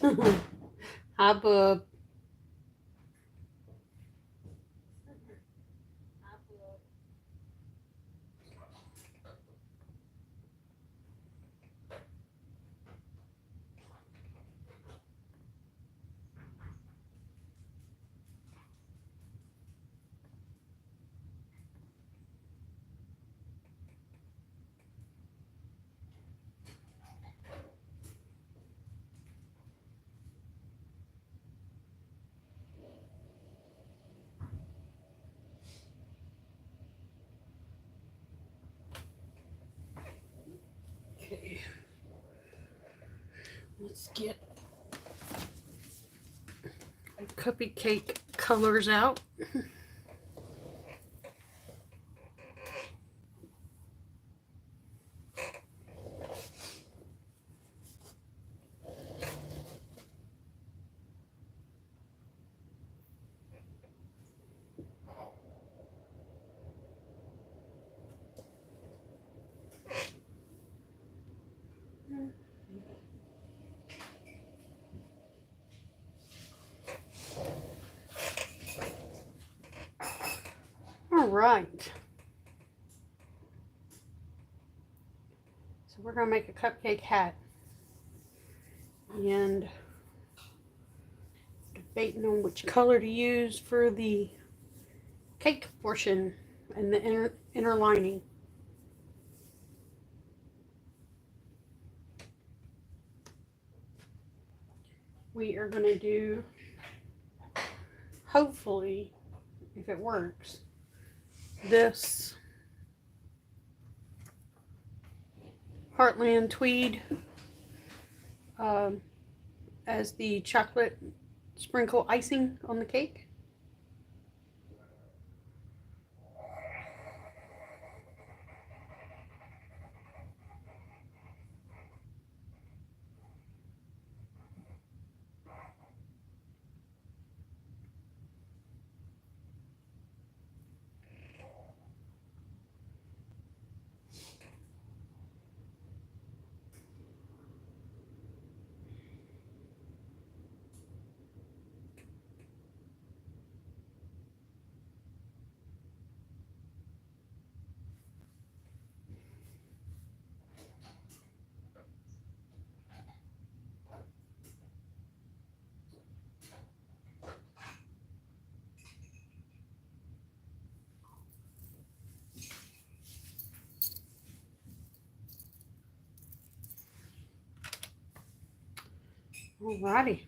Hi, bub. Okay, let's get cuppy cake colors out. All right. So we're gonna make a cupcake hat, and debating on which color to use for the cake portion and the inner lining. We are gonna do, hopefully, if it works, this Heartland Tweed as the chocolate sprinkle icing on the cake. Alrighty.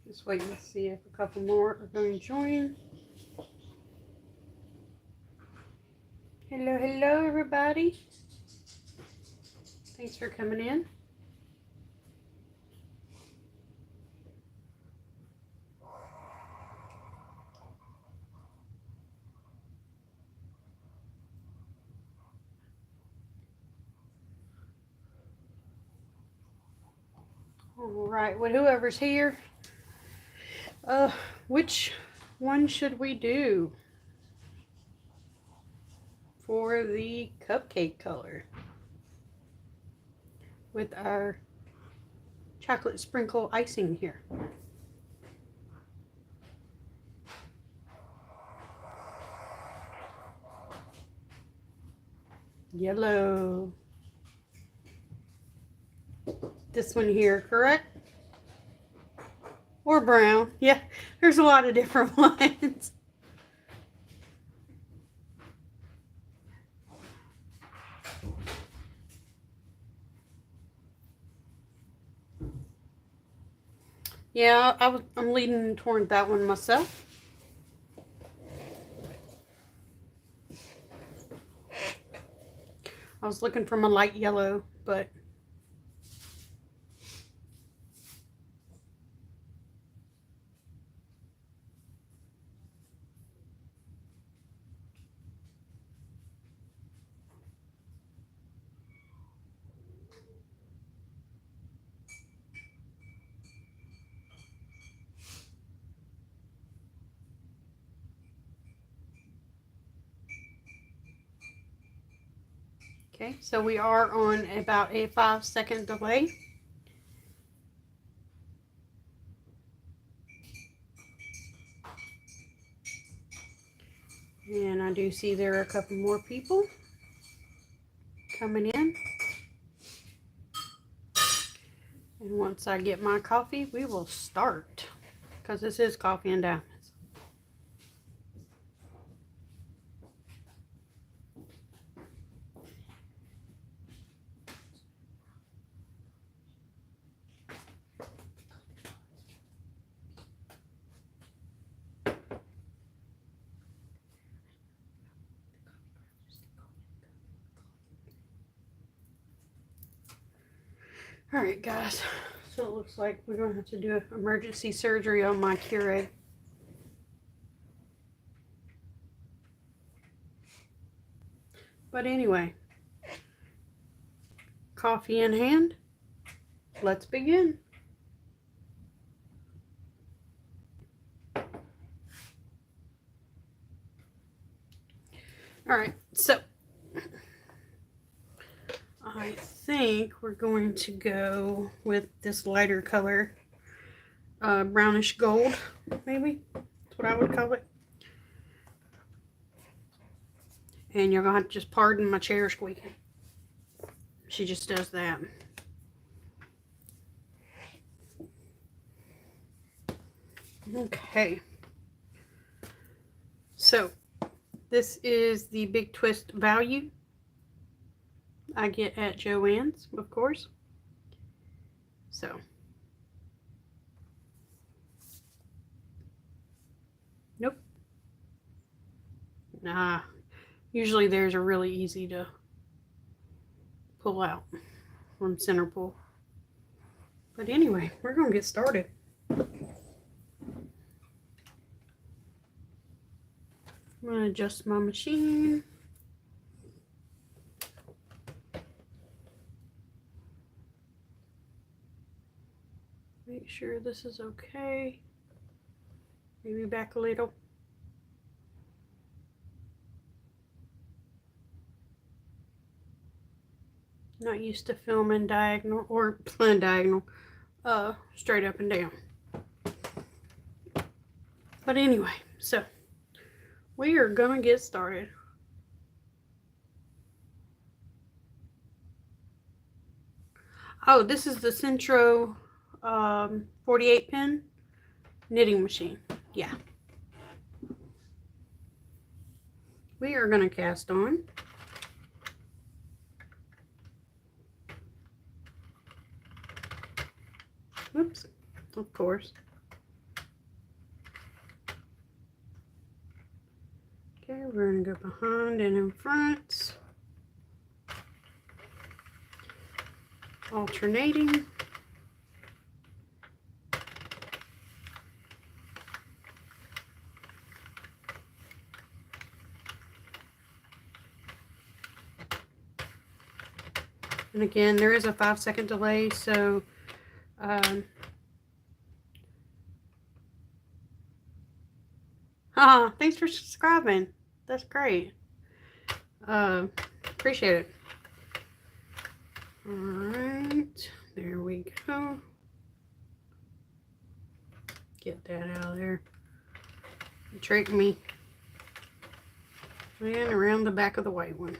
Just waiting to see if a couple more are going to join. Hello, hello, everybody. Thanks for coming in. All right, well, whoever's here, which one should we do for the cupcake color with our chocolate sprinkle icing here? Yellow. This one here, correct? Or brown. Yeah, there's a lot of different ones. Yeah, I'm leaning toward that one myself. I was looking for my light yellow, but Okay, so we are on about a 5-second delay. And I do see there are a couple more people coming in. And once I get my coffee, we will start. Because this is Coffee and Diamonds. Alright guys, so it looks like we're going to have to do emergency surgery on my Keurig. But anyway, coffee in hand, let's begin. Alright, so I think we're going to go with this lighter color, brownish gold, maybe. That's what I would call it. And you're going to have to just pardon my chair squeaking. She just does that. Okay. So, this is the Big Twist value I get at Joann's, of course. So, nope. Nah. Usually theirs are really easy to pull out from center pull. But anyway, we're going to get started. I'm going to adjust my machine. Make sure this is okay. Maybe back a little. Not used to filming diagonal or diagonal, straight up and down. But anyway, so we are gonna get started. Oh, this is the Centro 48 pin knitting machine. Yeah. We are gonna cast on. Whoops, of course. Okay, we're going to go behind and in front. Alternating. And again, there is a 5-second delay, so thanks for subscribing. That's great. Appreciate it. Alright, there we go. Get that out of there. You tricked me. And around the back of the white one.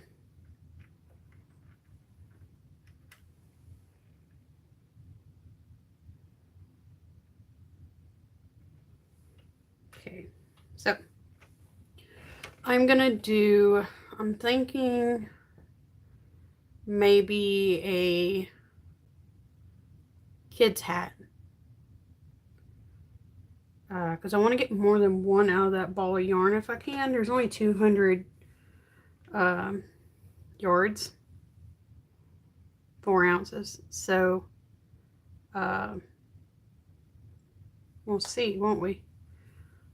Okay, so I'm gonna do, I'm thinking maybe a kid's hat. Because I want to get more than one out of that ball of yarn if I can. There's only 200 yards, 4 ounces. So we'll see, won't we?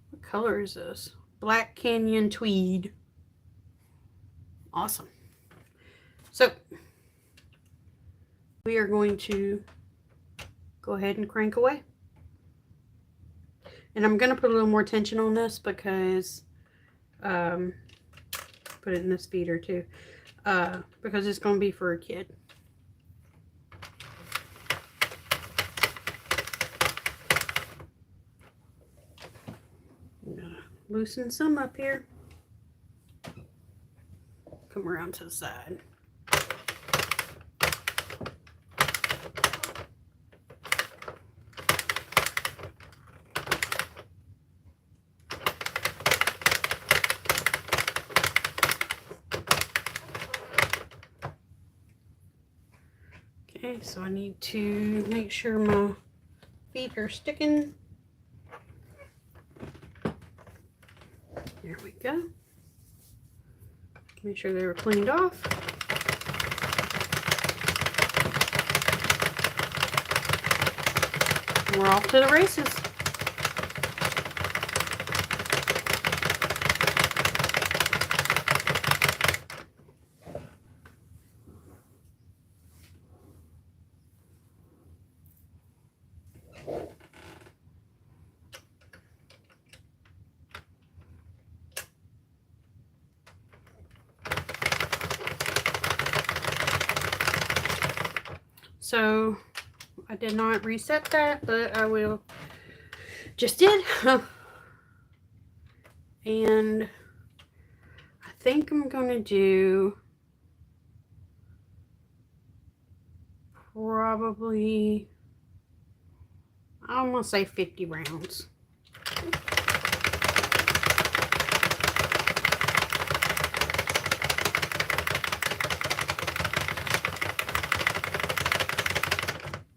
What color is this? Black Canyon Tweed. Awesome. So we are going to go ahead and crank away. And I'm going to put a little more tension on this because, put it in this feeder too. because it's going to be for a kid. I'm gonna loosen some up here. Come around to the side. Okay, so I need to make sure my feet are sticking. There we go. Make sure they were cleaned off. We're off to the races. So I did not reset that, but I will. Just did. And I think I'm gonna do probably, I'm gonna say 50 rounds.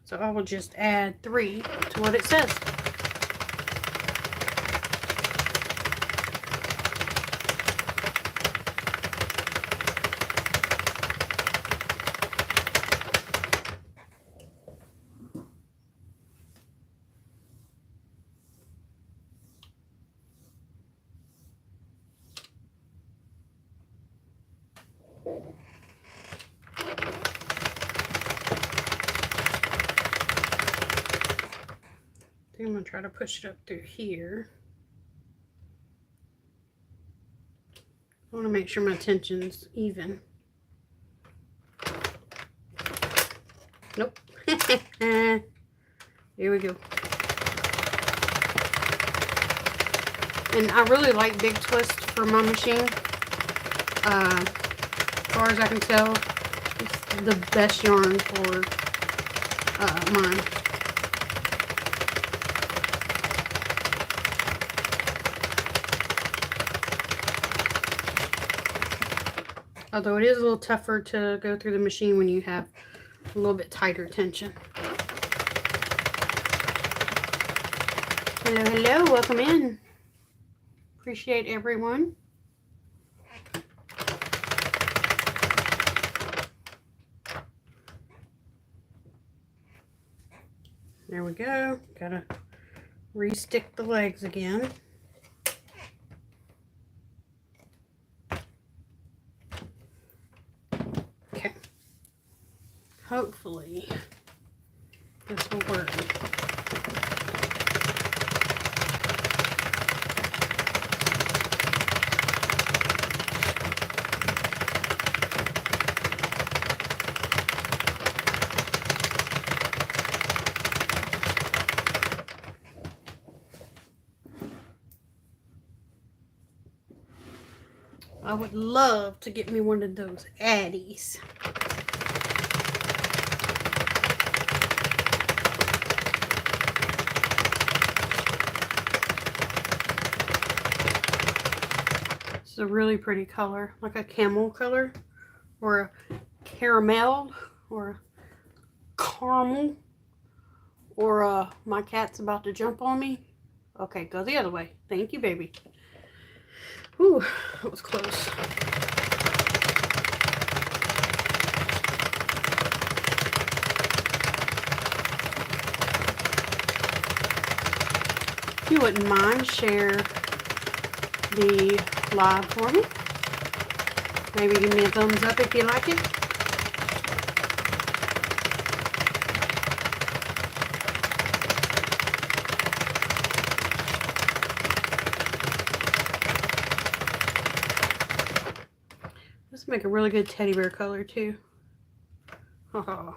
So I will just add 3 to what it says. I'm going to try to push it up through here. I want to make sure my tension's even. Nope. Here we go. And I really like Big Twist for my machine. As far as I can tell, it's the best yarn for mine. Although it is a little tougher to go through the machine when you have a little bit tighter tension. Hello, hello, welcome in. Appreciate everyone. There we go. Gotta re-stick the legs again. Okay. Hopefully this will work. I would love to get me one of those Addies. It's a really pretty color, like a camel color, or a caramel, or a caramel, or my cat's about to jump on me. Okay, go the other way. Thank you, baby. Whew, that was close. If you wouldn't mind, share the live for me. Maybe give me a thumbs up if you like it. Make a really good teddy bear color too. Haha.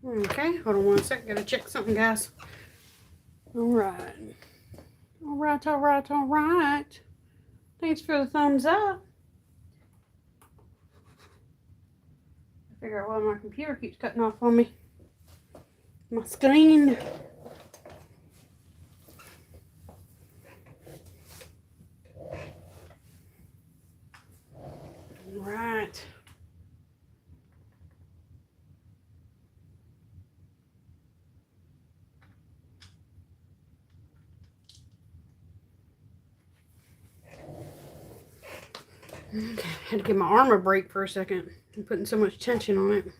Okay, hold on one sec. Gotta check something, guys. Alright. Alright. Thanks for the thumbs up. I figure out why my computer keeps cutting off on me. My screen. Alright. Okay, had to give my arm a break for a second. I'm putting so much tension on it.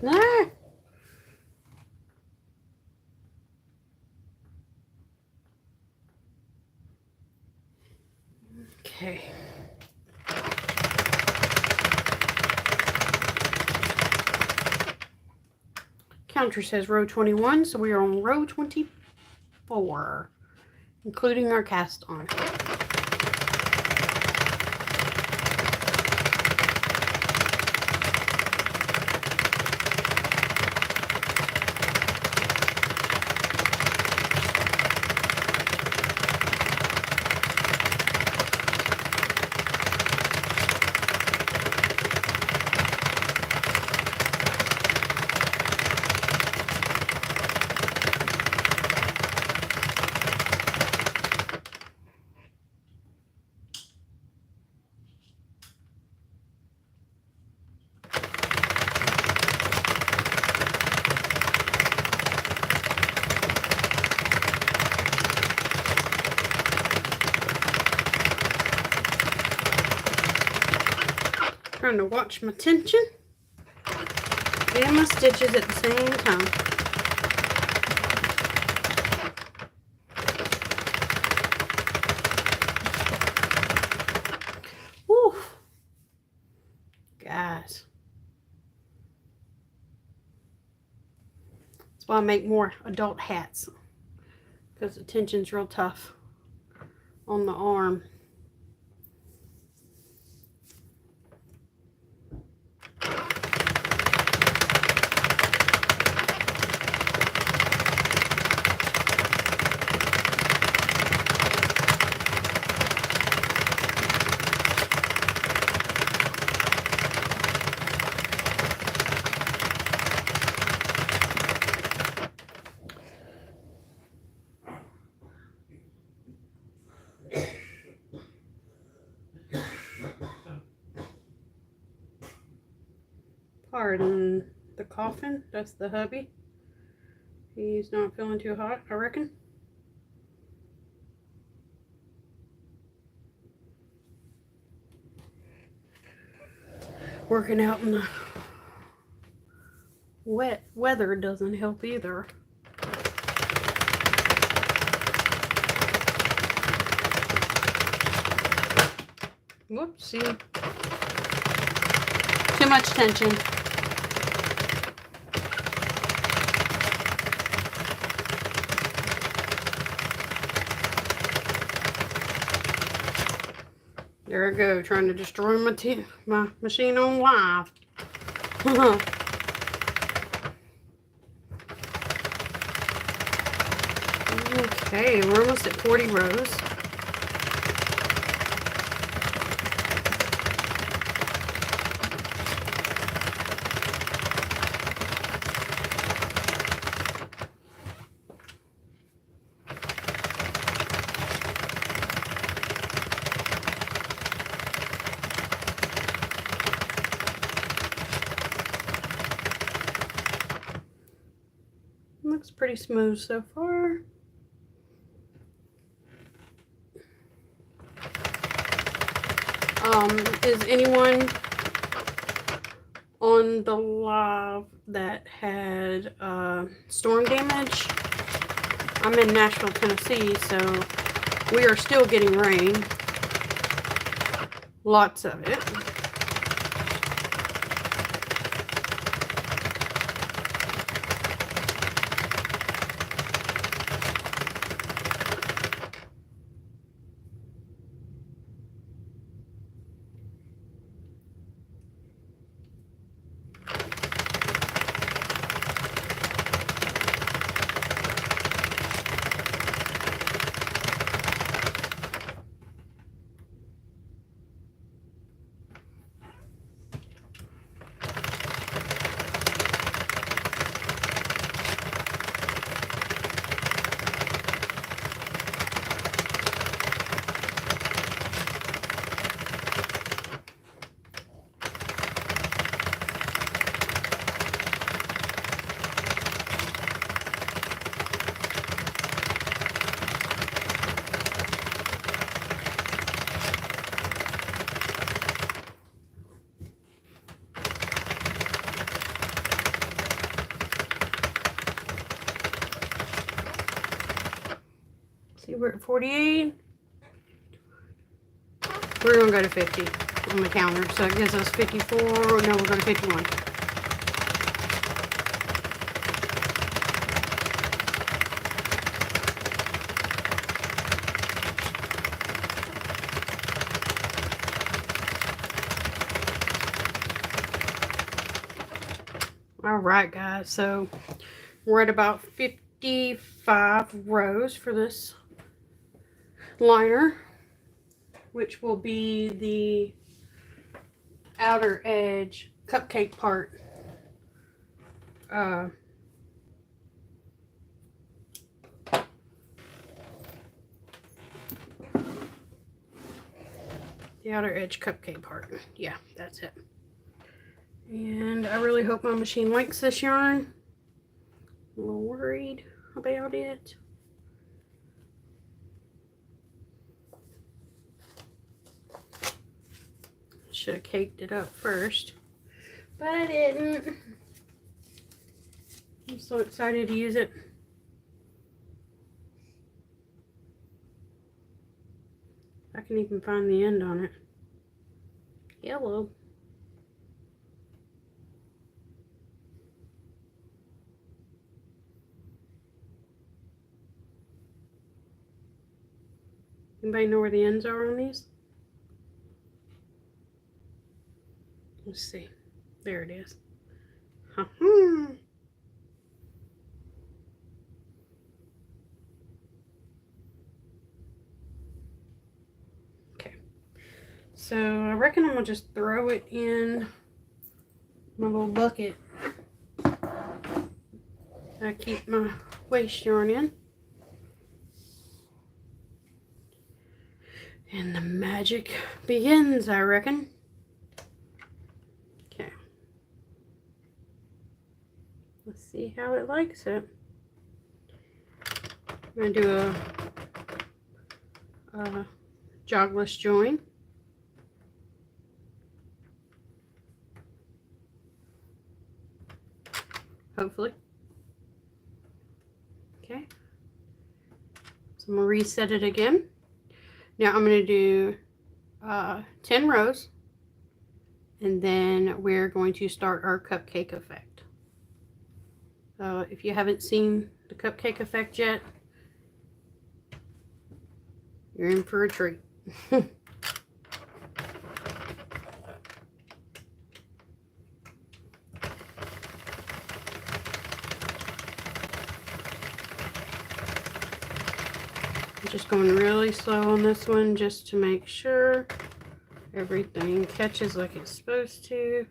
Ah! Okay. Counter says row 21, so we are on row 24, including our cast on. Trying to watch my tension and my stitches at the same time. Woo! Guys. That's why I make more adult hats, because the tension's real tough on the arm. Pardon the coffin. That's the hubby. He's not feeling too hot, I reckon. Working out in the wet weather doesn't help either. Whoopsie. Too much tension. There I go, trying to destroy my machine on live. Okay, we're almost at 40 rows. pretty smooth so far. Is anyone on the live that had storm damage? I'm in Nashville, Tennessee, so we are still getting rain. Lots of it. See, we're at 48. We're going to go to 50 on the counter. So it gives us 54. No, we're going to 51. All right, guys. So we're at about 55 rows for this liner, which will be the outer edge cupcake part. The outer edge cupcake part. Yeah, that's it. And I really hope my machine likes this yarn. I'm a little worried about it. Should have caked it up first, but I didn't. I'm so excited to use it. I can even find the end on it. Yellow. Anybody know where the ends are on these? Let's see. There it is. Okay. So I reckon I'm gonna just throw it in my little bucket. I keep my waste yarn in. And the magic begins, I reckon. Okay. Let's see how it likes it. I'm going to do a jogless join. Hopefully. Okay. So I'm going to reset it again. Now I'm going to do 10 rows, and then we're going to start our cupcake effect. If you haven't seen the cupcake effect yet, you're in for a treat. I'm just going really slow on this one just to make sure everything catches like it's supposed to.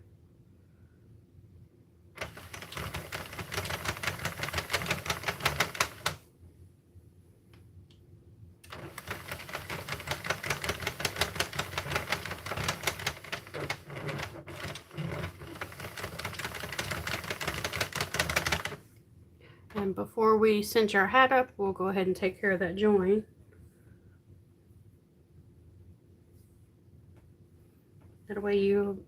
And before we cinch our hat up, we'll go ahead and take care of that join. That way you'll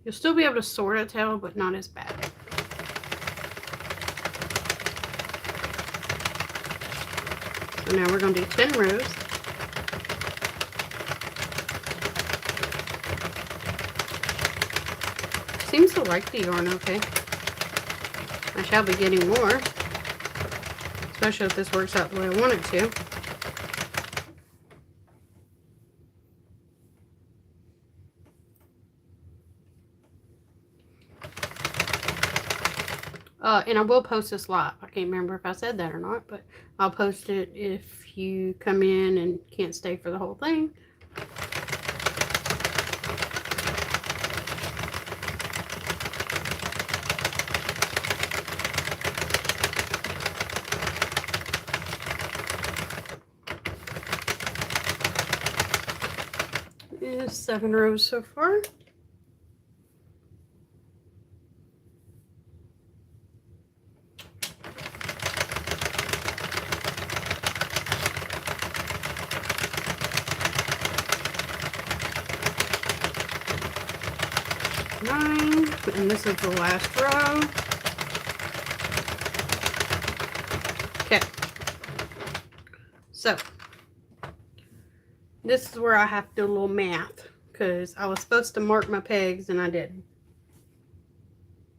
still be able to sort of tell, but not as bad. So now we're going to do 10 rows. Seems to like the yarn okay. I shall be getting more, especially if this works out the way I want it to. And I will post this live. I can't remember if I said that or not, but I'll post it if you come in and can't stay for the whole thing. Is 7 rows so far. And this is the last row. Okay. So this is where I have to do a little math, because I was supposed to mark my pegs and I didn't.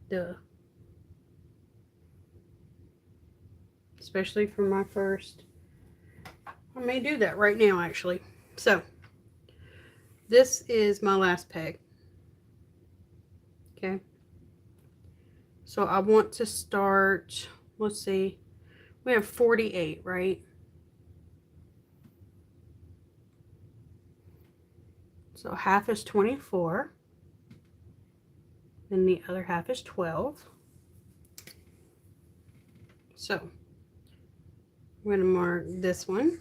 Duh. Especially for my first. I may do that right now actually. So this is my last peg. Okay. So I want to start, let's see, we have 48, right? So half is 24, and the other half is 12. So I'm going to mark this one.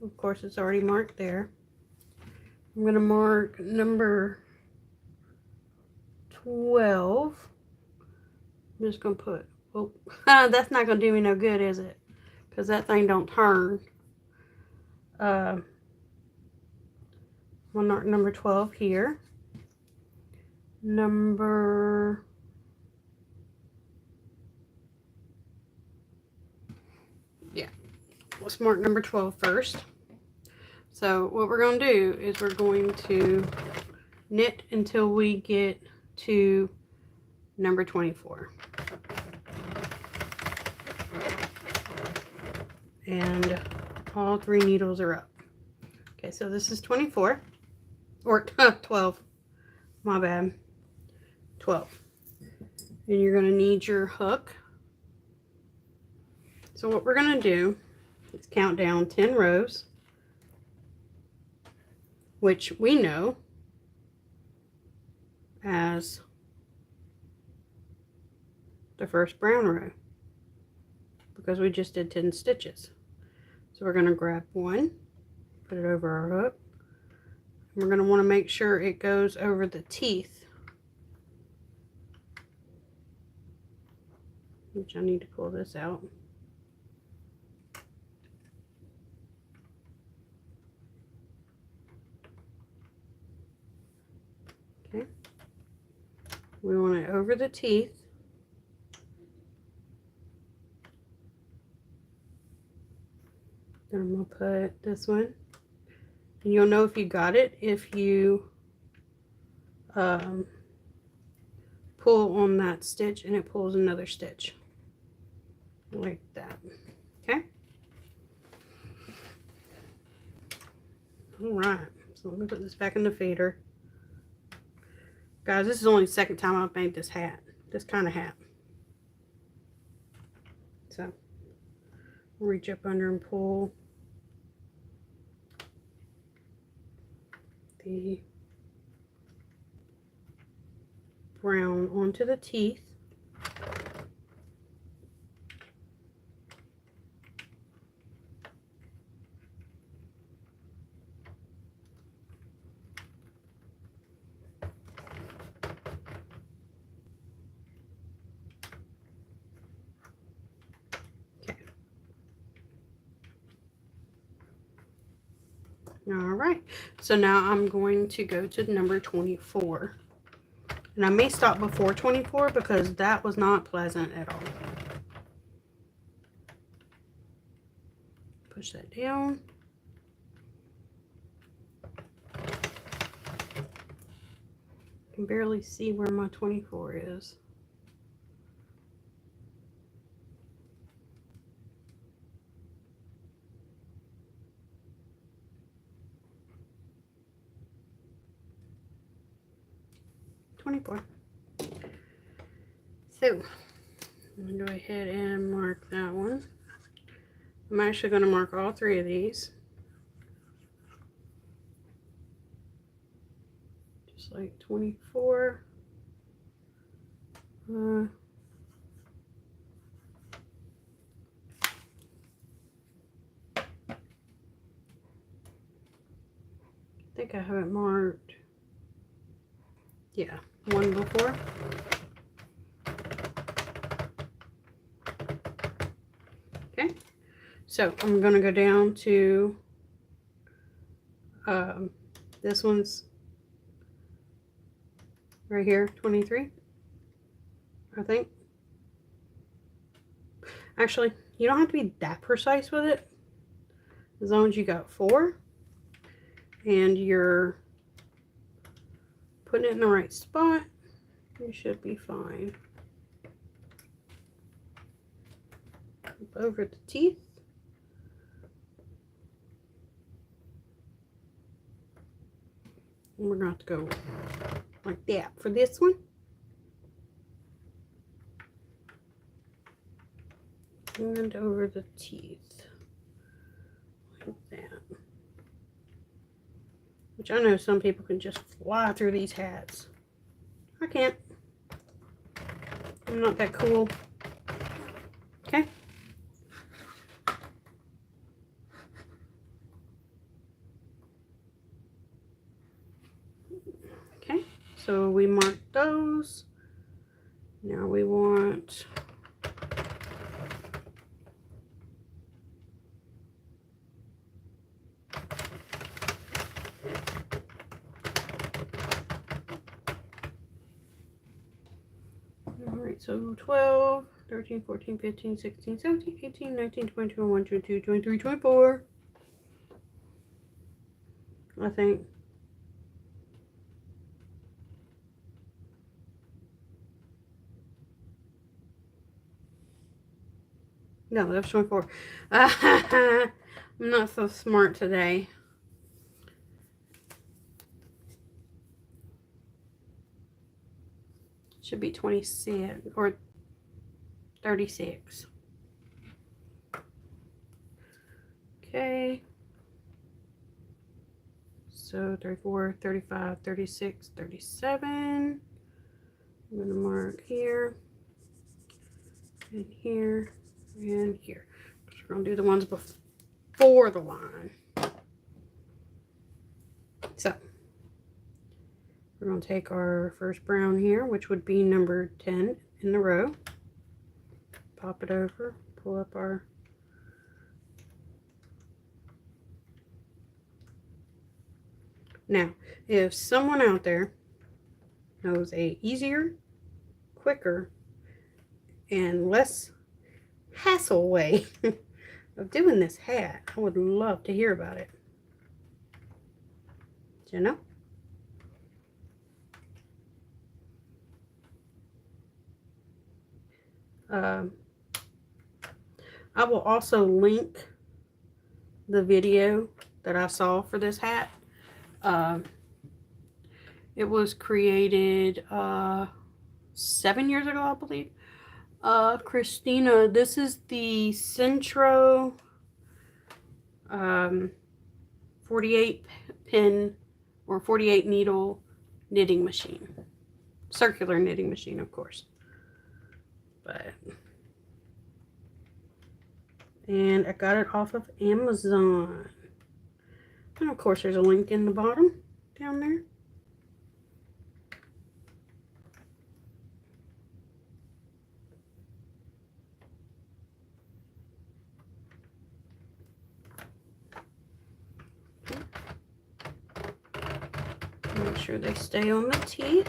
Of course, it's already marked there. I'm going to mark number 12. I'm just going to put, oh, that's not going to do me no good, is it? Because that thing don't turn. I'll mark number 12 here. Number let's mark number 12 first. So what we're going to do is we're going to knit until we get to number 24. And all 3 needles are up. Okay, so this is 24. Or 12. My bad. 12. And you're going to need your hook. So what we're going to do is count down 10 rows, which we know as the first brown row, because we just did 10 stitches. So we're going to grab one, put it over our hook, and we're going to want to make sure it goes over the teeth, which I need to pull this out. Okay, we want it over the teeth. Then I'm going to put this one. And you'll know if you got it if you pull on that stitch and it pulls another stitch. Like that. Okay? Alright. So let me put this back in the feeder. Guys, this is only the second time I've made this hat. This kind of hat. So, reach up under and pull the brown onto the teeth. All right, so now I'm going to go to number 24. And I may stop before 24 because that was not pleasant at all. Push that down. I can barely see where my 24 is. So I'm going to go ahead and mark that one. I'm actually going to mark all three of these. Just like 24. I think I have it marked. Yeah, one before. Okay, so I'm going to go down to this one's right here, 23, I think. Actually, you don't have to be that precise with it. As long as you got 4 and you're putting it in the right spot, you should be fine. Up over the teeth. And we're going to have to go like that for this one. And over the teeth. Like that. Which I know some people can just fly through these hats. I can't. I'm not that cool. Okay. Okay, so we marked those. Now we want so 12, 13, 14, 15, 16, 17, 18, 19, 20, 21, 22, 23, 24. I think. No, that's 24. I'm not so smart today. Should be 26 or 36. Okay. So 34, 35, 36, 37. I'm going to mark here, and here, and here. So we're going to do the ones before the line. So we're going to take our first brown here, which would be number 10 in the row. Pop it over, pull up our Now, if someone out there knows a easier, quicker, and less hassle way of doing this hat, I would love to hear about it. You know? I will also link the video that I saw for this hat. It was created 7 years ago, I believe. Christina, this is the Centro 48 pin or 48 needle knitting machine. Circular knitting machine, of course. And I got it off of Amazon. And of course there's a link in the bottom down there. Make sure they stay on the teeth.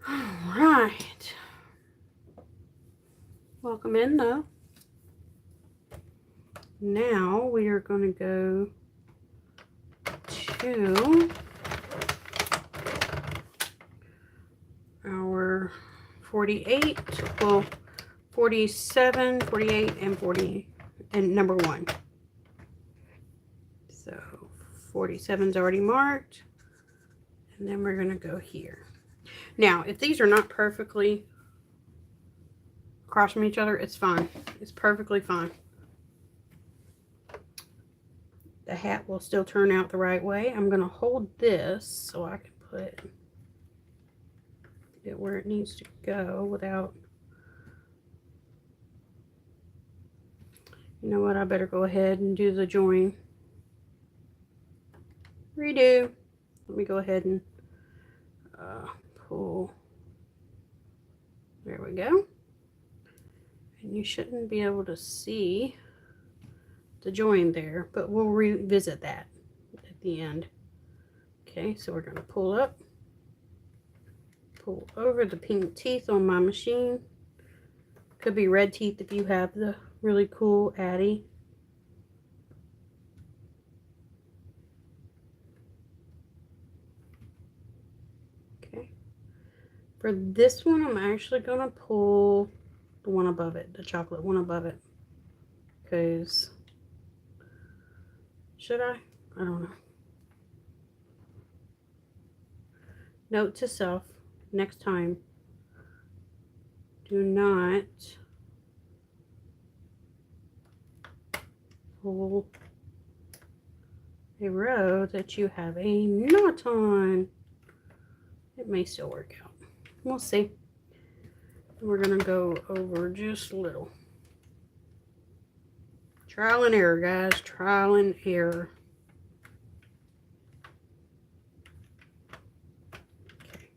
All right. Welcome in though. Now we are going to go to our 48, well, 47, 48, and 40, and number 1. So 47 is already marked, and then we're going to go here. Now, if these are not perfectly across from each other, it's fine. It's perfectly fine. The hat will still turn out the right way. I'm going to hold this so I can put it where it needs to go without, you know what, I better go ahead and do the join. Redo. Let me go ahead and pull. There we go. And you shouldn't be able to see the join there, but we'll revisit that at the end. Okay, so we're going to pull up, pull over the pink teeth on my machine. Could be red teeth if you have the really cool Addy. Okay, for this one I'm actually going to pull the one above it, the chocolate one above it, because should I don't know. Note to self, next time, do not pull a row that you have a knot on. It may still work out. We'll see. We're going to go over just a little. Trial and error, guys. Trial and error. Okay.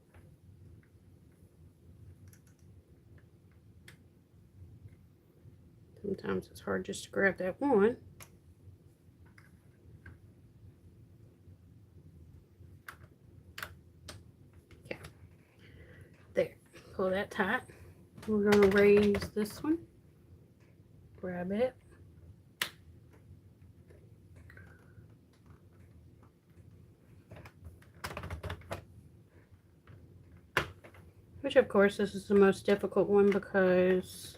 Sometimes it's hard just to grab that one. Okay. There. Pull that tight. We're going to raise this one. Grab it. Which, of course, this is the most difficult one because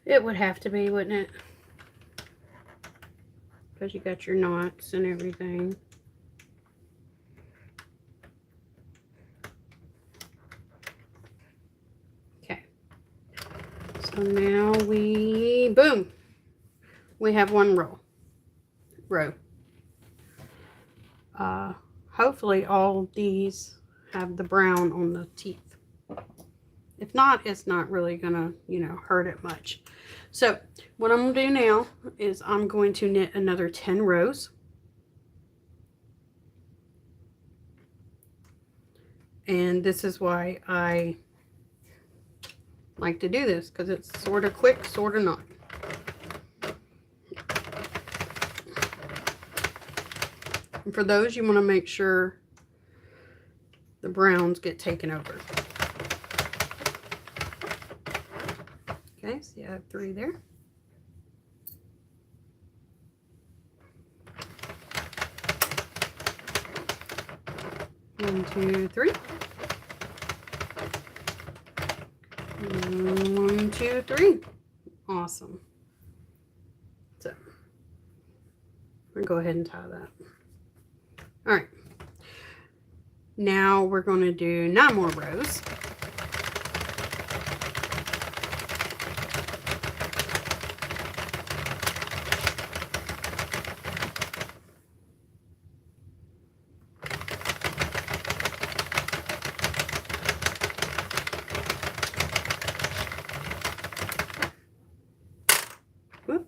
it would have to be, wouldn't it? Because you got your knots and everything. Okay. So now boom, we have one row. Hopefully all these have the brown on the teeth. If not, it's not really gonna, hurt it much. So what I'm gonna do now is I'm going to knit another 10 rows. And this is why I like to do this, because it's sort of quick, sort of not. And for those, you want to make sure the browns get taken over. Okay, so you have 3 there. One, 2, 3. 1, 2, 3. Awesome. So I'm gonna go ahead and tie that. All right. Now we're going to do 9 more rows. Whoop.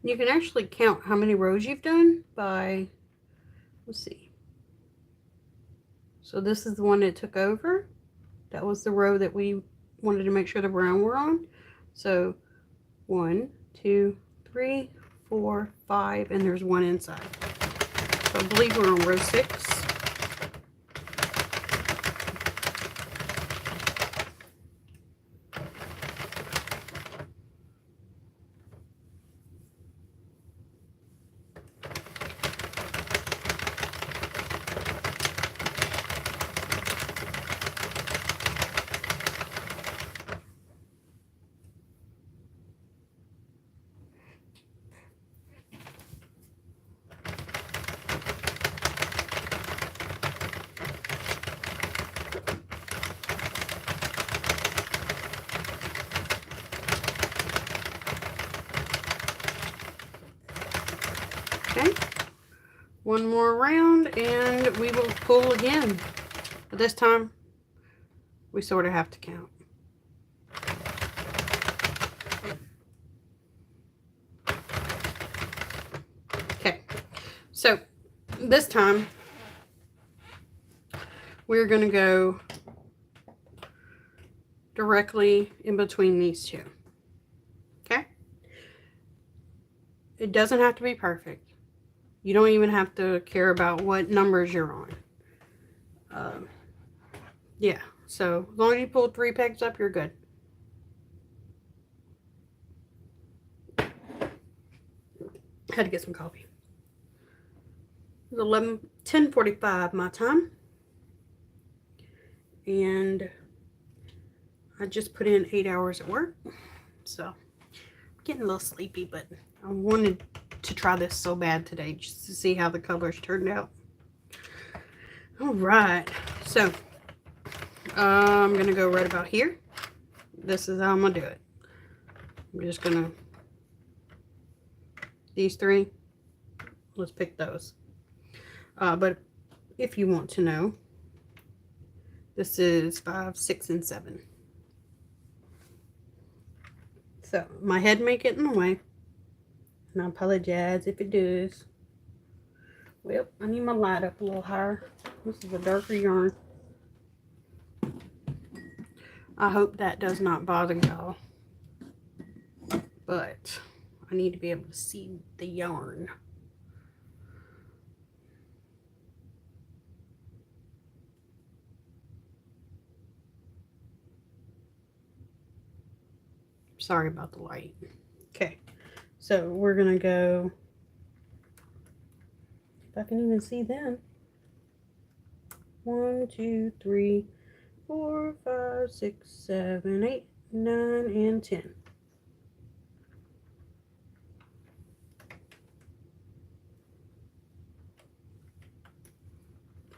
You can actually count how many rows you've done by, let's see. So this is the one that took over. That was the row that we wanted to make sure the brown were on. So 1, 2, 3, 4, 5, and there's one inside. So I believe we're on row 6. Okay, one more round and we will pull again. But this time, we sort of have to count. Okay, so this time, we're going to go directly in between these two. Okay? It doesn't have to be perfect. You don't even have to care about what numbers you're on. Yeah, so as long as you pull 3 pegs up, you're good. Had to get some coffee. It's 10:45 my time. And I just put in 8 hours at work. So I'm getting a little sleepy, but I wanted to try this so bad today just to see how the colors turned out. All right, so I'm gonna go right about here. This is how I'm gonna do it. I'm just gonna, these 3, let's pick those. But if you want to know, this is 5, 6, and 7. So my head may get in the way, and I apologize if it does. Well, I need my light up a little higher. This is a darker yarn. I hope that does not bother y'all, but I need to be able to see the yarn. Sorry about the light. Okay, so we're gonna go, if I can even see them. 1, 2, 3, 4, 5, 6, 7, 8, 9, and 10.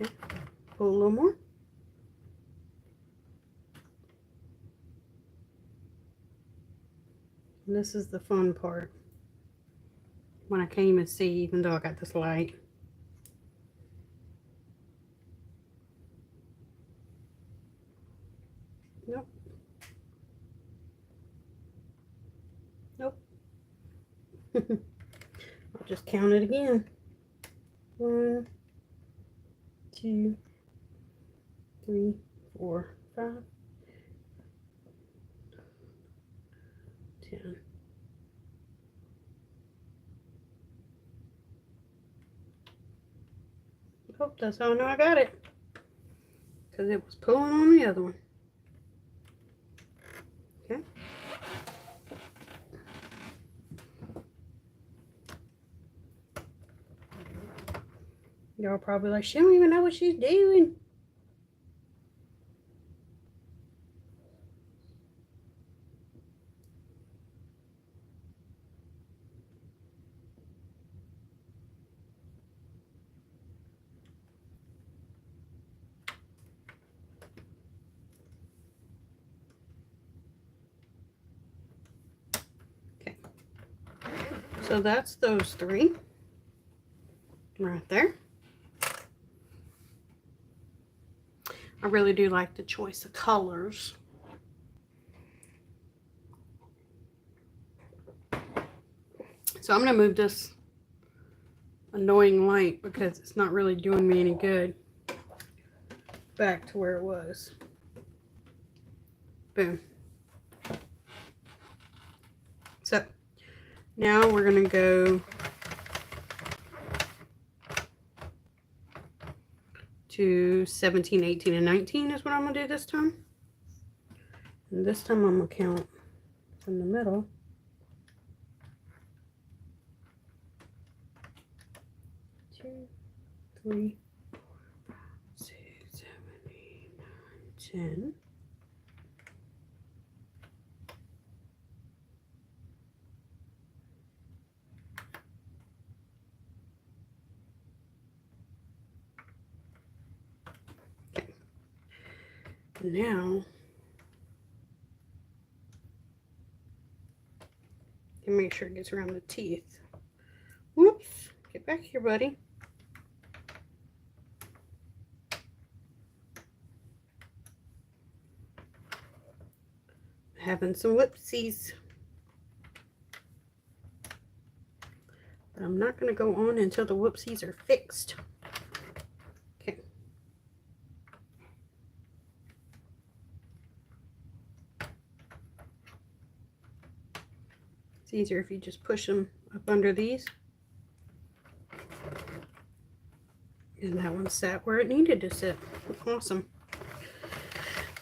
Okay, pull a little more. And this is the fun part, when I can't even see, even though I got this light. Nope. Nope. I'll just count it again. 1, 2, 3, 4, 5, 10. Oh, that's how I know I got it, because it was pulling on the other one. Okay. Y'all probably like, she don't even know what she's doing. Okay. So that's those 3 right there. I really do like the choice of colors. So I'm going to move this annoying light because it's not really doing me any good back to where it was. Boom. So now we're going to go to 17, 18, and 19 is what I'm going to do this time. And this time I'm going to count from the middle. 2, 3, 6, 7, 8, 9, 10. Okay. Now, and make sure it gets around the teeth. Whoops, get back here, buddy. Having some whoopsies. But I'm not going to go on until the whoopsies are fixed. Okay. It's easier if you just push them up under these. And that one sat where it needed to sit. Awesome.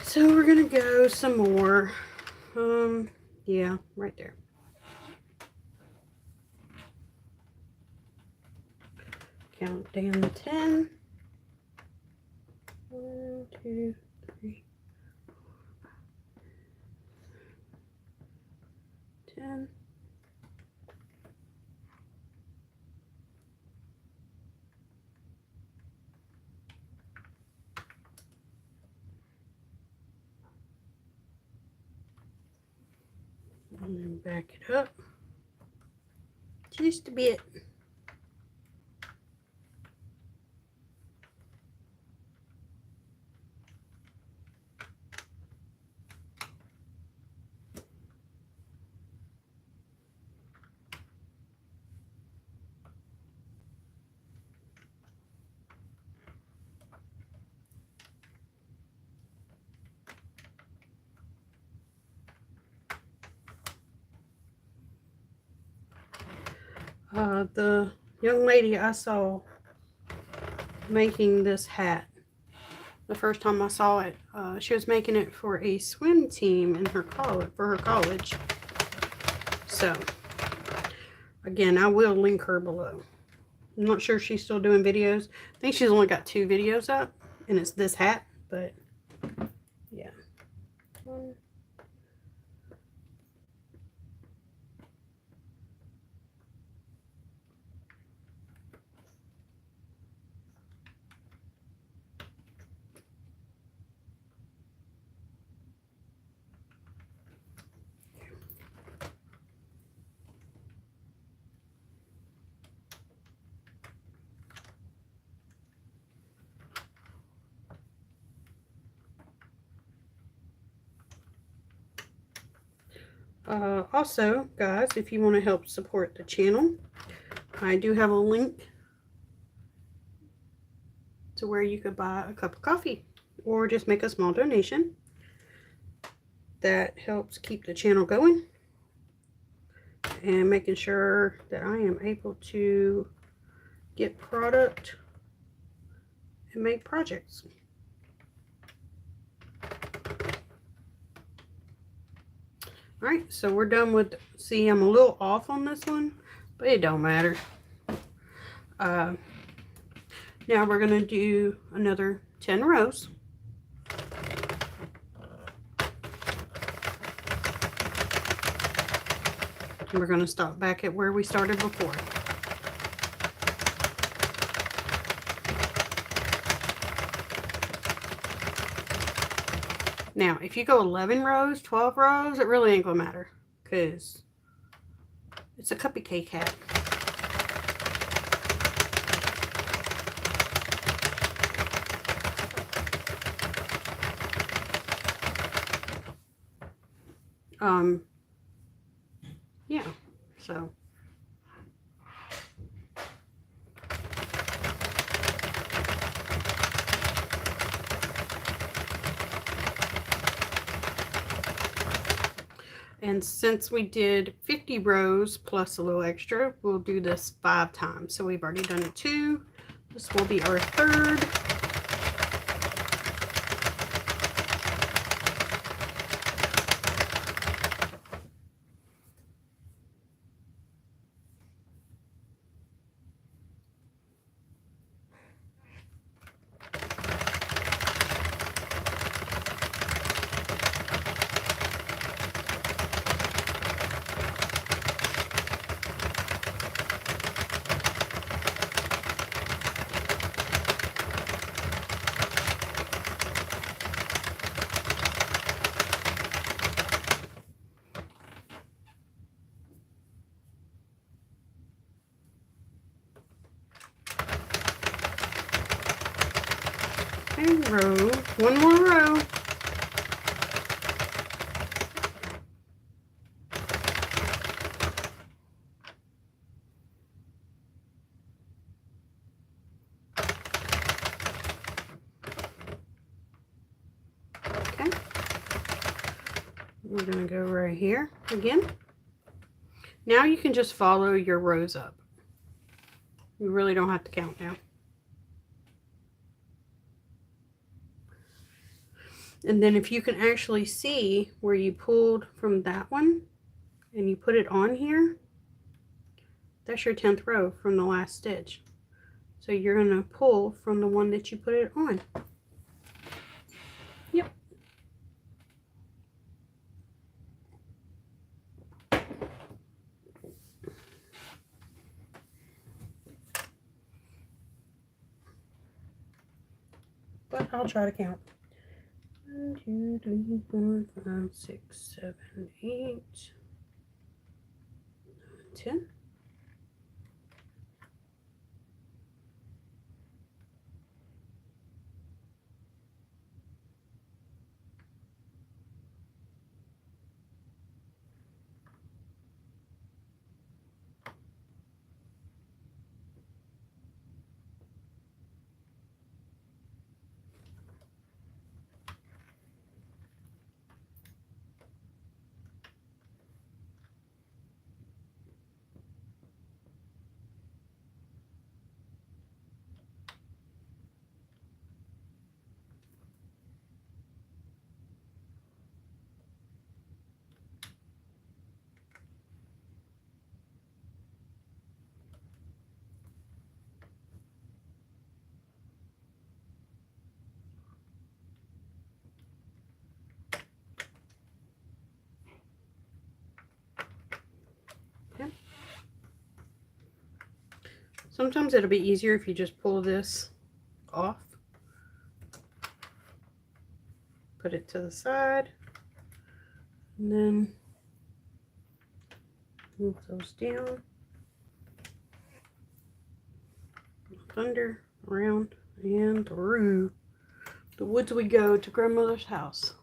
So we're going to go some more. Yeah, right there. Count down to 10. 1, 2, 3, 4, 5, 10. And then back it up just a bit. The young lady I saw making this hat, the first time I saw it, she was making it for a swim team in her college. So, again, I will link her below. I'm not sure if she's still doing videos. I think she's only got 2 videos up, and it's this hat, but yeah. Also, guys, if you want to help support the channel, I do have a link to where you could buy a cup of coffee or just make a small donation. That helps keep the channel going and making sure that I am able to get product and make projects. Alright, so we're done with, see, I'm a little off on this one, but it don't matter. Now we're going to do another 10 rows. And we're going to stop back at where we started before. Now, if you go 11 rows, 12 rows, it really ain't gonna matter because it's a cuppie cake hat. Yeah, so And since we did 50 rows plus a little extra, we'll do this 5 times. So we've already done it 2. This will be our 3rd. And row, 1 more row. Okay. We're going to go right here again. Now you can just follow your rows up. You really don't have to count now. And then if you can actually see where you pulled from that one and you put it on here, that's your 10th row from the last stitch. So you're going to pull from the one that you put it on. Yep. But I'll try to count. 1, 2, 3, 4, 5, 6, 7, 8, 10. Sometimes it'll be easier if you just pull this off, put it to the side, and then move those down, under, around, and through the woods we go to grandmother's house.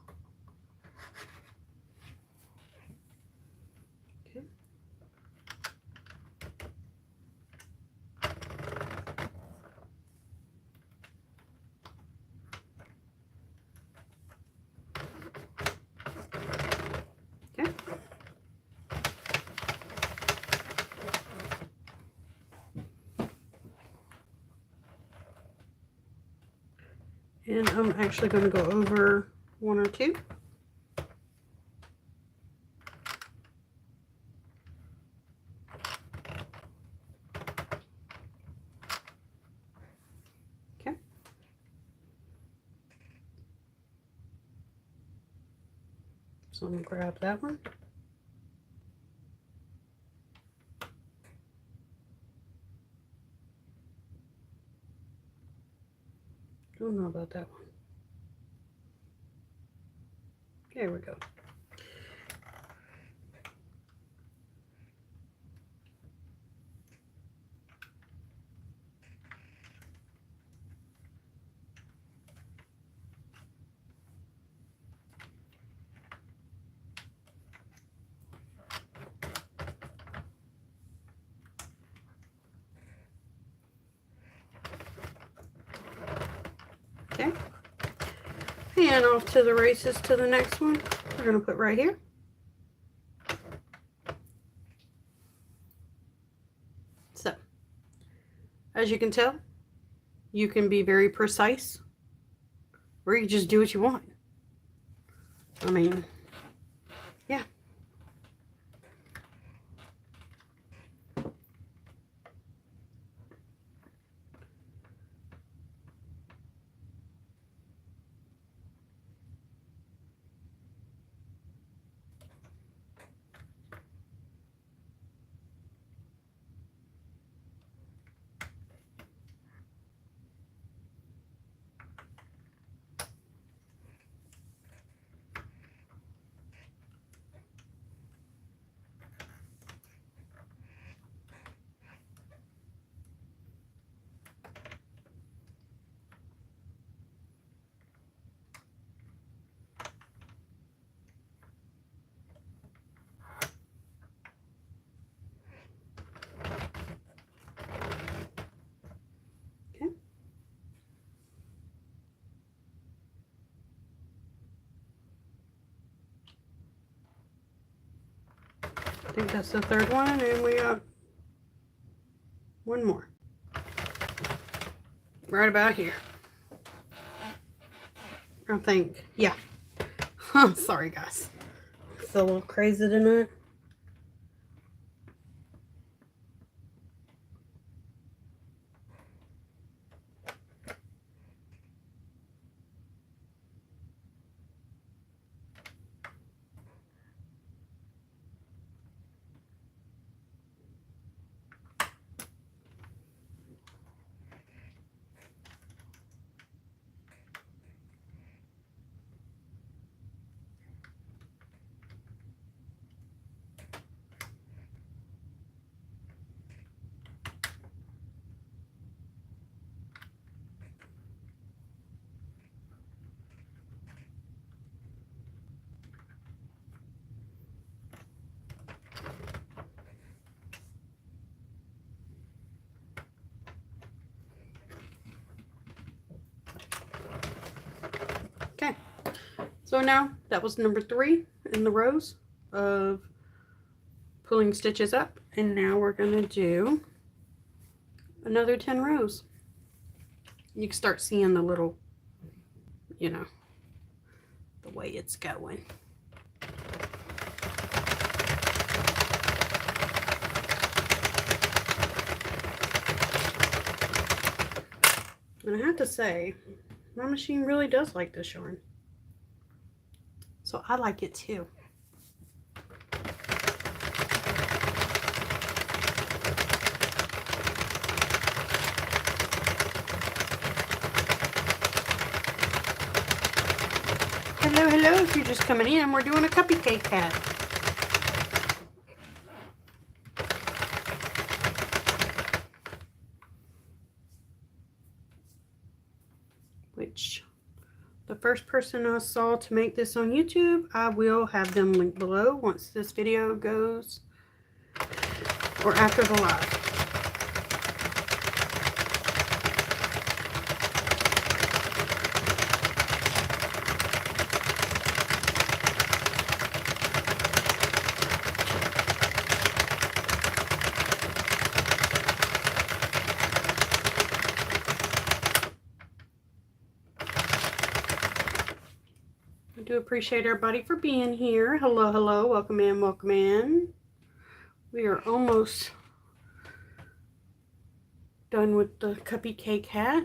And I'm actually going to go over 1 or 2. Okay. So I'm going to grab that one. Don't know about that one. There we go. Okay. And off to the races to the next one. We're going to put right here. So, as you can tell, you can be very precise, or you can just do what you want. I mean, yeah. I think that's the third one, and we got one more. Right about here. I think, yeah. Sorry guys. It's a little crazy tonight. Okay, so now that was number 3 in the rows of pulling stitches up, and now we're going to do another 10 rows. You can start seeing the little, you know, the way it's going. And I have to say, my machine really does like this yarn. So I like it too. Hello, hello, if you're just coming in, we're doing a cuppie cake hat. Which, the first person I saw to make this on YouTube, I will have them linked below once this video goes, or after the live. I do appreciate everybody for being here. Hello, hello, welcome in, welcome in. We are almost done with the cuppie cake hat.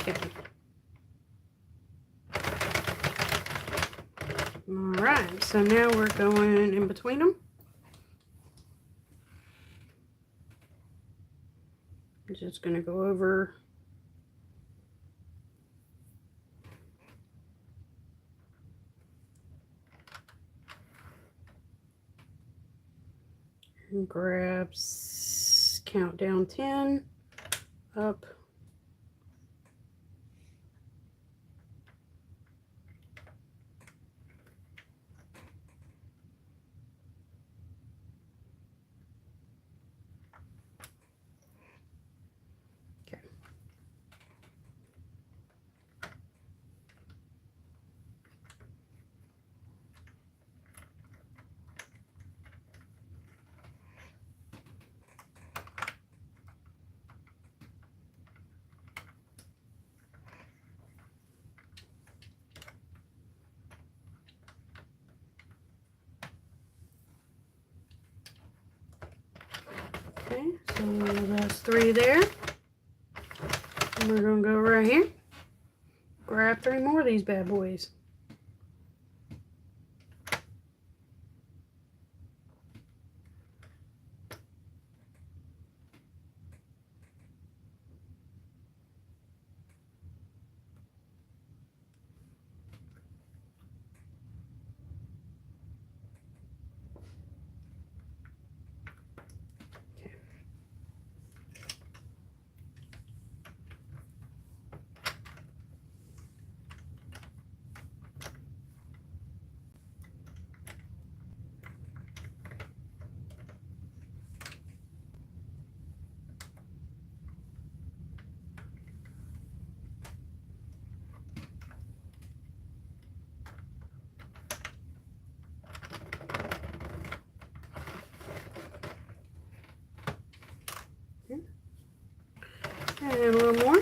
Okay. Alright, so now we're going in between them. I'm just going to go over and grab countdown 10 up. So that's 3 there. And we're going to go right here. Grab 3 more of these bad boys. And a little more.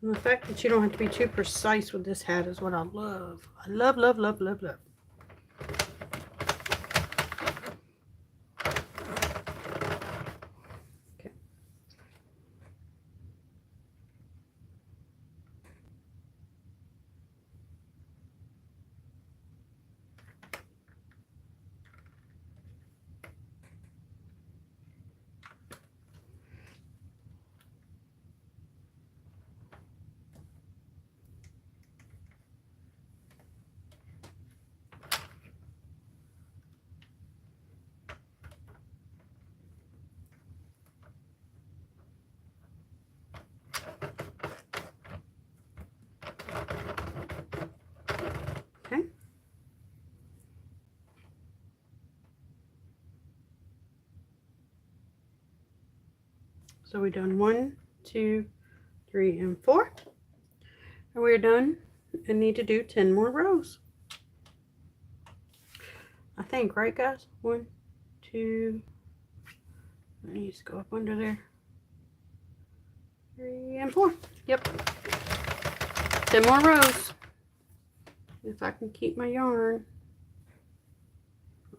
And the fact that you don't have to be too precise with this hat is what I love. I love, love, love, love, love. Okay. Okay. So we've done 1, 2, 3, and 4. And we're done and need to do 10 more rows. I think, right guys? 1, 2, I need to go up under there. 3 and 4. Yep. 10 more rows. If I can keep my yarn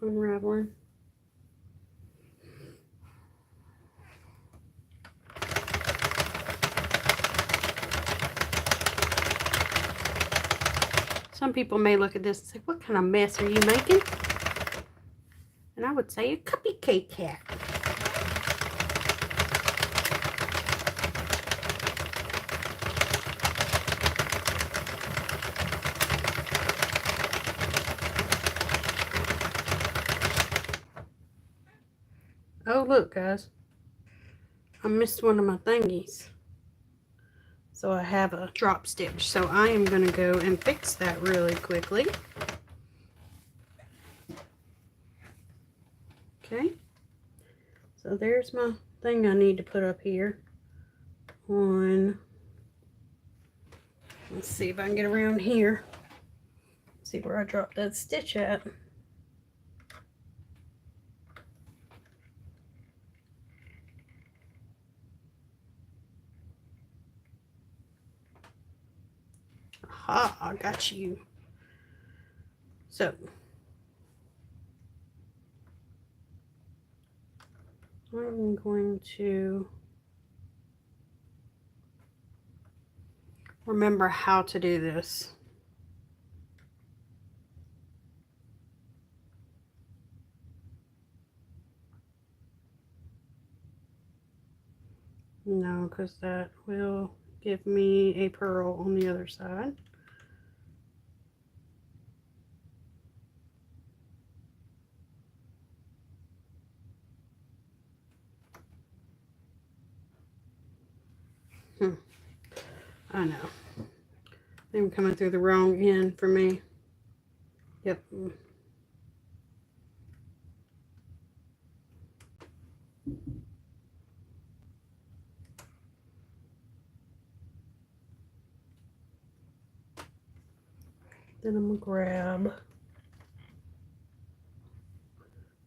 unraveling. Some people may look at this and say, what kind of mess are you making? And I would say a cupcake hat. Oh, look, guys. I missed one of my thingies. So I have a drop stitch. So I am going to go and fix that really quickly. Okay. So there's my thing I need to put up here on. Let's see if I can get around here. See where I dropped that stitch at. Aha, I got you. So I'm going to remember how to do this. No, because that will give me a purl on the other side. I know. I'm coming through the wrong end for me. Yep. Then I'm going to grab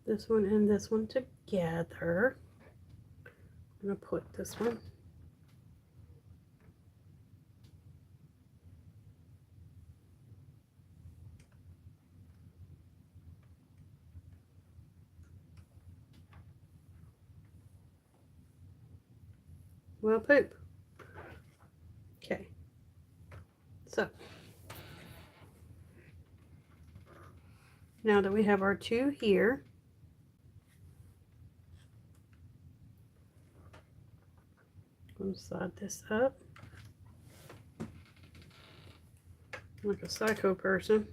this one and this one together. I'm going to put this one. Well, poop. Okay. So, now that we have our two here, I'm going to slide this up like a psycho person.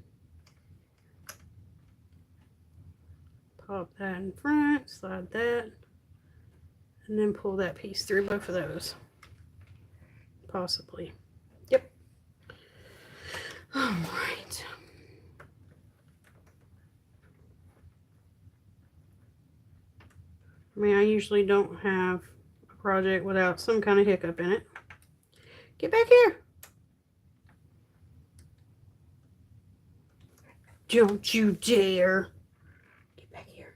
Pop that in front, slide that, and then pull that piece through both of those. Possibly. Yep. All right. I mean, I usually don't have a project without some kind of hiccup in it. Get back here. Don't you dare. Get back here.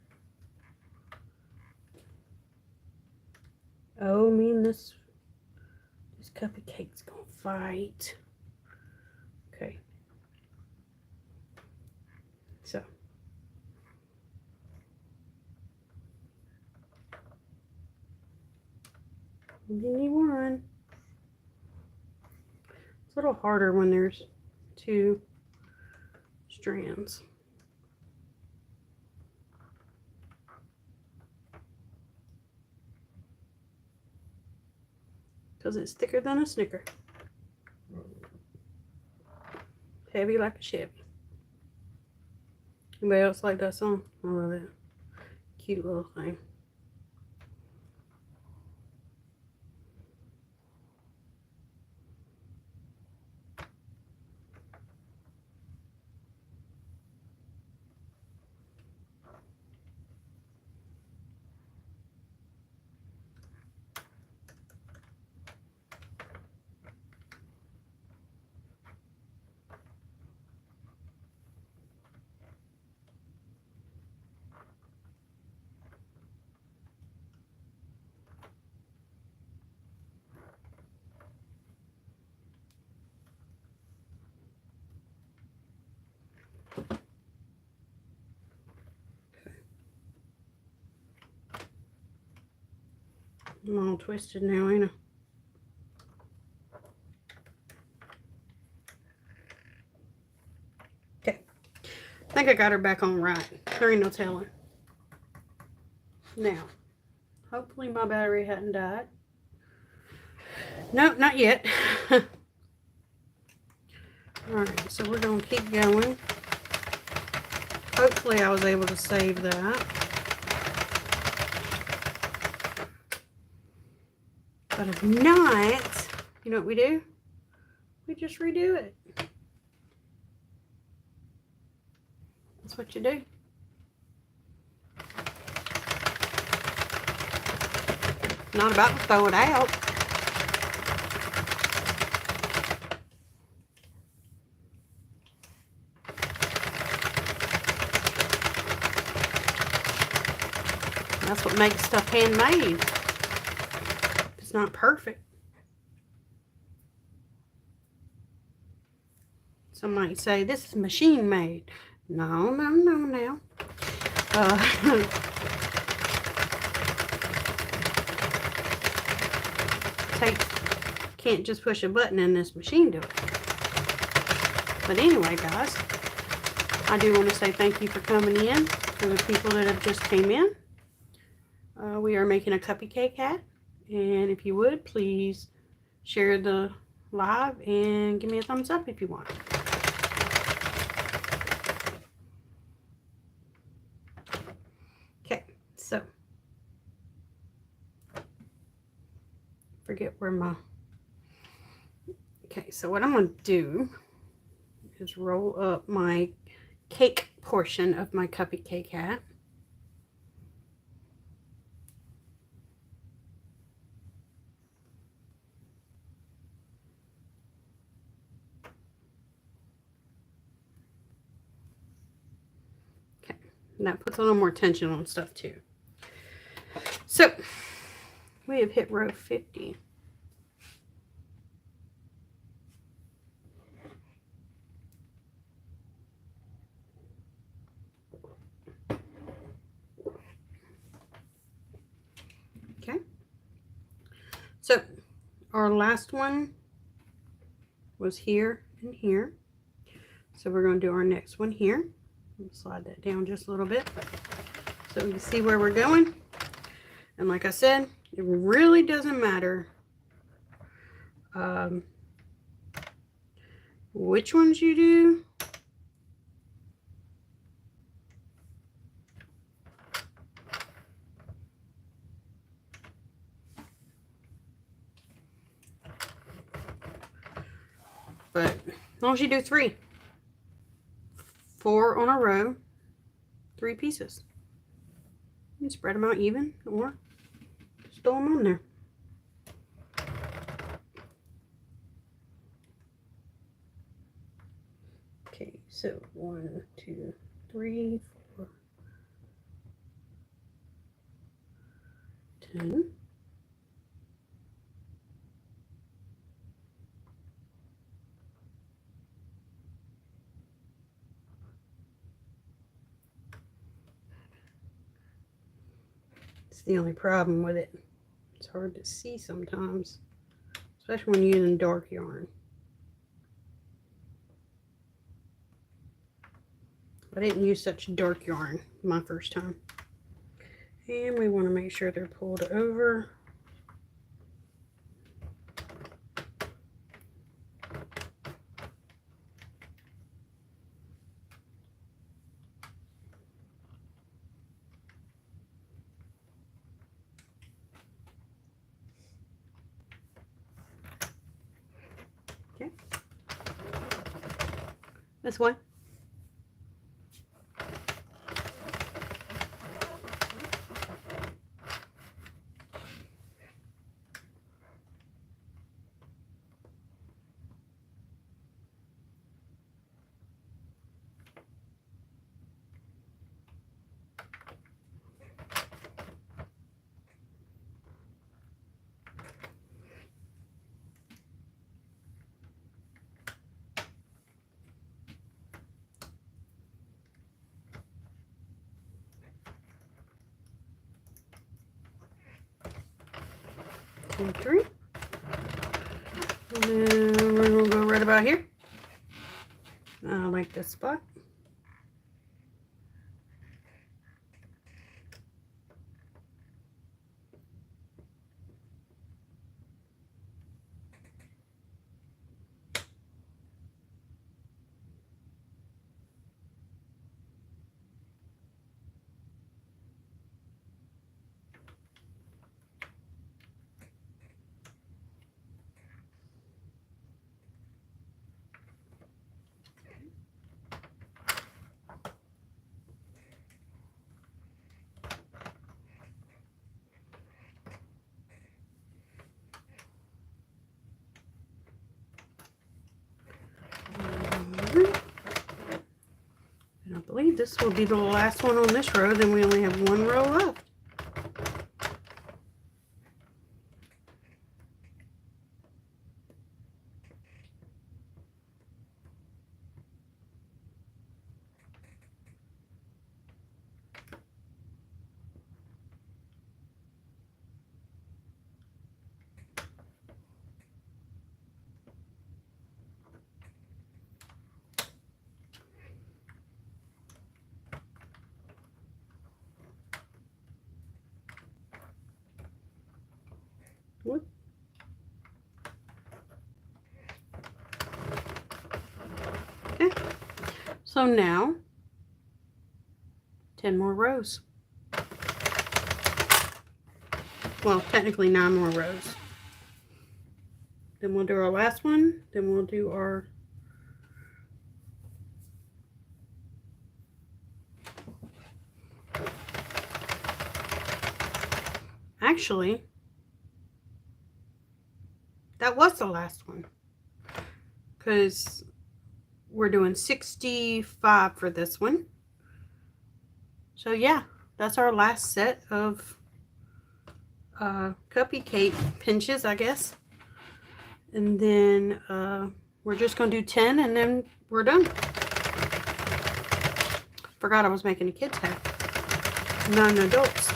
Oh, me and this cuppie cake's gonna fight. Okay. So. Give me one. It's a little harder when there's two strands. Because it's thicker than a Snicker. Heavy like a Chevy. Anybody else like that song? I love it. Cute little thing. I'm all twisted now, ain't I? Okay. I think I got her back on right. There ain't no telling. Now, hopefully my battery hadn't died. Nope, not yet. Alright, so we're going to keep going. Hopefully I was able to save that. But if not, you know what we do? We just redo it. That's what you do. Not about to throw it out. That's what makes stuff handmade. It's not perfect. Some might say this is machine made. No, no, no, now. Can't just push a button and this machine do it. But anyway, guys, I do want to say thank you for coming in. For the people that have just came in, we are making a cuppie cake hat, and if you would, please share the live and give me a thumbs up if you want. Okay, so forget where my Okay, so what I'm going to do is roll up my cake portion of my cuppie cake hat. Okay, and that puts a little more tension on stuff too. So we have hit row 50. Okay, so our last one was here and here. So we're going to do our next one here. Slide that down just a little bit so we can see where we're going. And like I said, it really doesn't matter which ones you do. But as long as you do 3, 4 on a row, 3 pieces. You can spread them out even or just throw them on there. Okay, so 1, 2, 3, 4, 10. It's the only problem with it. It's hard to see sometimes, especially when using dark yarn. I didn't use such dark yarn my first time. And we want to make sure they're pulled over. Okay. This one. And 3. And then we're going to go right about here. I like this spot. And I believe this will be the last one on this row. Then we only have 1 row left. Whoop. Okay, so now 10 more rows. Well, technically 9 more rows. Then we'll do our last one. Then we'll do our actually, that was the last one, because we're doing 65 for this one. So yeah, that's our last set of cupcake pinches, I guess. And then we're just going to do 10 and then we're done. Forgot I was making a kids hat, not an adults.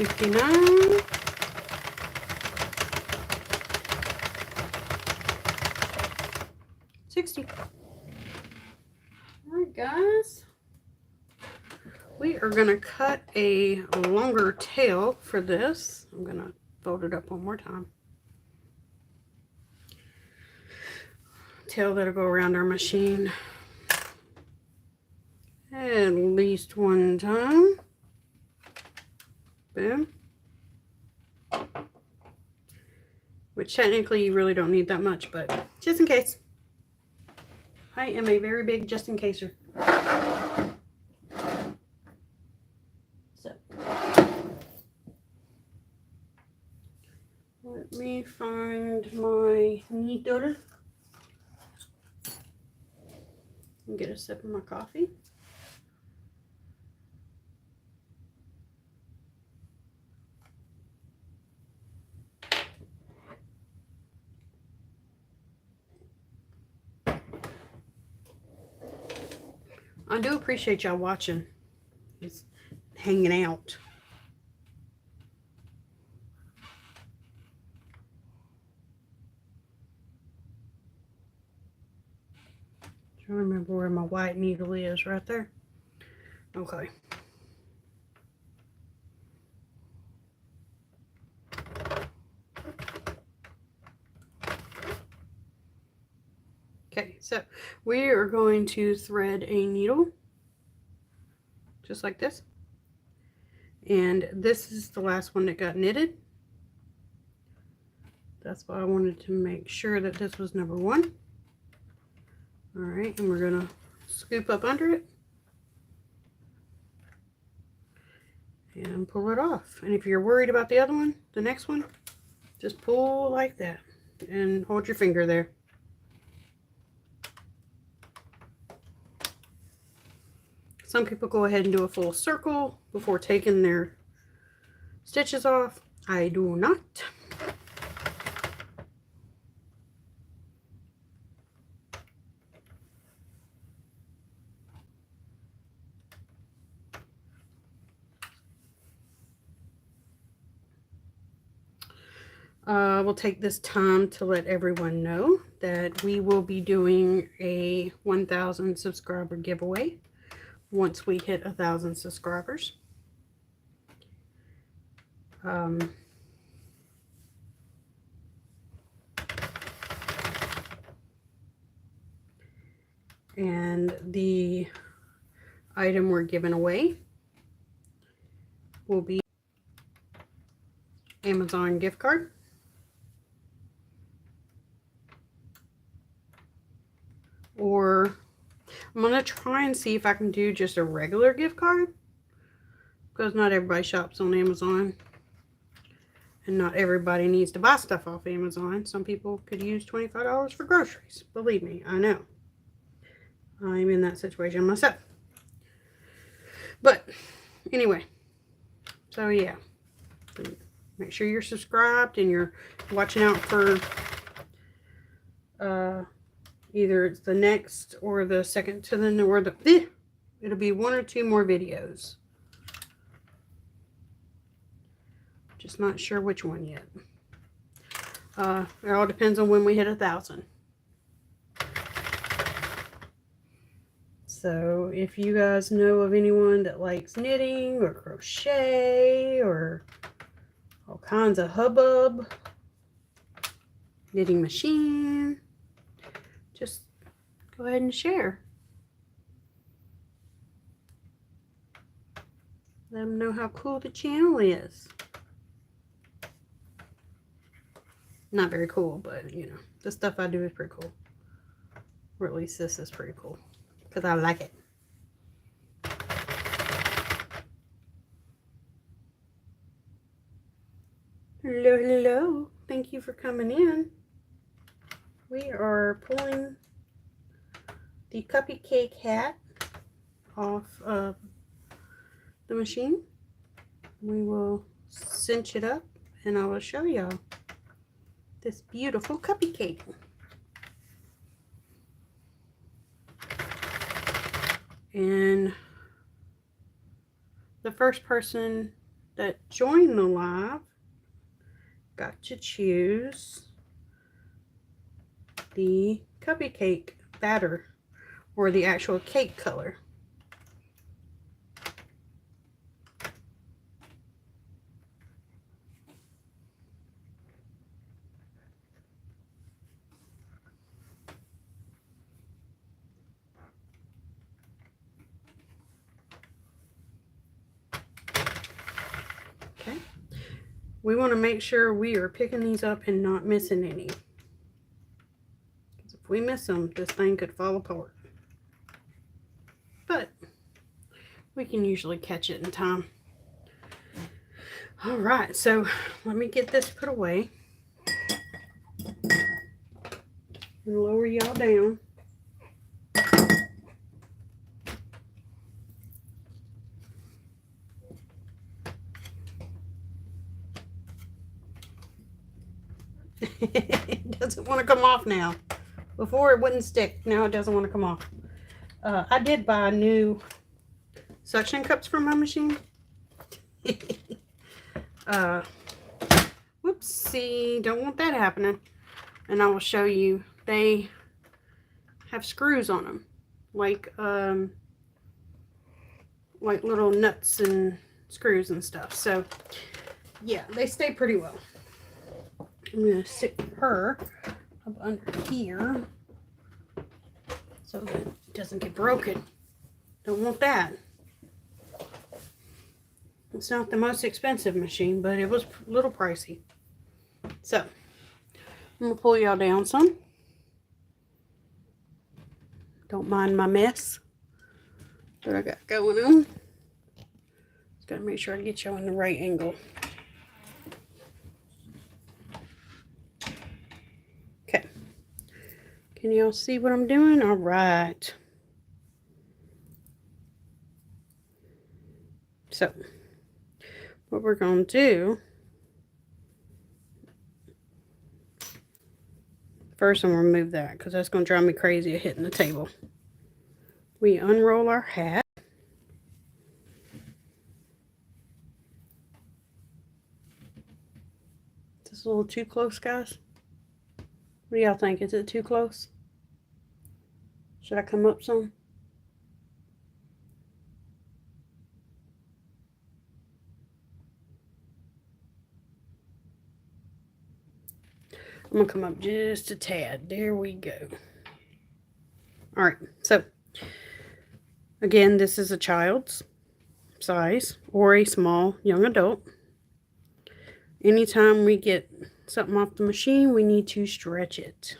$59. 60. Alright guys, we are going to cut a longer tail for this. I'm going to fold it up one more time. Tail that'll go around our machine at least one time. Boom. Which technically you really don't need that much, but just in case. I am a very big just in caser. So let me find my needle and get a sip of my coffee. I do appreciate y'all watching. It's hanging out. Trying to remember where my white needle is, right there. Okay. Okay, so we are going to thread a needle just like this. And this is the last one that got knitted. That's why I wanted to make sure that this was number 1. All right, and we're gonna scoop up under it and pull it off. And if you're worried about the other one, the next one, just pull like that and hold your finger there. Some people go ahead and do a full circle before taking their stitches off. I do not. We'll take this time to let everyone know that we will be doing a 1,000 subscriber giveaway once we hit 1,000 subscribers. And the item we're giving away will be Amazon gift card. Or I'm going to try and see if I can do just a regular gift card, because not everybody shops on Amazon. And not everybody needs to buy stuff off Amazon. Some people could use $25 for groceries. Believe me, I know. I'm in that situation myself. But anyway, so yeah. Make sure you're subscribed and you're watching out for either it's the next or the second to the or the it'll be 1 or 2 more videos. Just not sure which one yet. It all depends on when we hit 1,000. So if you guys know of anyone that likes knitting or crochet or all kinds of hubbub, knitting machine, just go ahead and share. Let them know how cool the channel is. Not very cool, but you know, the stuff I do is pretty cool. Or at least this is pretty cool. Because I like it. Hello, hello. Thank you for coming in. We are pulling the cuppie cake hat off of the machine. We will cinch it up and I will show y'all this beautiful cuppie cake. And the first person that joined the live got to choose the cuppie cake batter or the actual cake color. Okay. We want to make sure we are picking these up and not missing any. Because if we miss them, this thing could fall apart. But we can usually catch it in time. All right, so let me get this put away. And lower y'all down. It doesn't want to come off now. Before it wouldn't stick. Now it doesn't want to come off. I did buy new suction cups for my machine. Whoopsie, don't want that happening. And I will show you. They have screws on them, like little nuts and screws and stuff. So yeah, they stay pretty well. I'm gonna stick her up under here so that it doesn't get broken. Don't want that. It's not the most expensive machine, but it was a little pricey. So I'm gonna pull y'all down some. Don't mind my mess that I got going on. Just gotta make sure I get y'all in the right angle. Okay. Can y'all see what I'm doing? All right. So what we're going to do, first I'm going to remove that because that's going to drive me crazy of hitting the table. We unroll our hat. Is this a little too close, guys? What do y'all think? Is it too close? Should I come up some? I'm going to come up just a tad. There we go. All right. So, again, this is a child's size or a small young adult. Anytime we get something off the machine, we need to stretch it.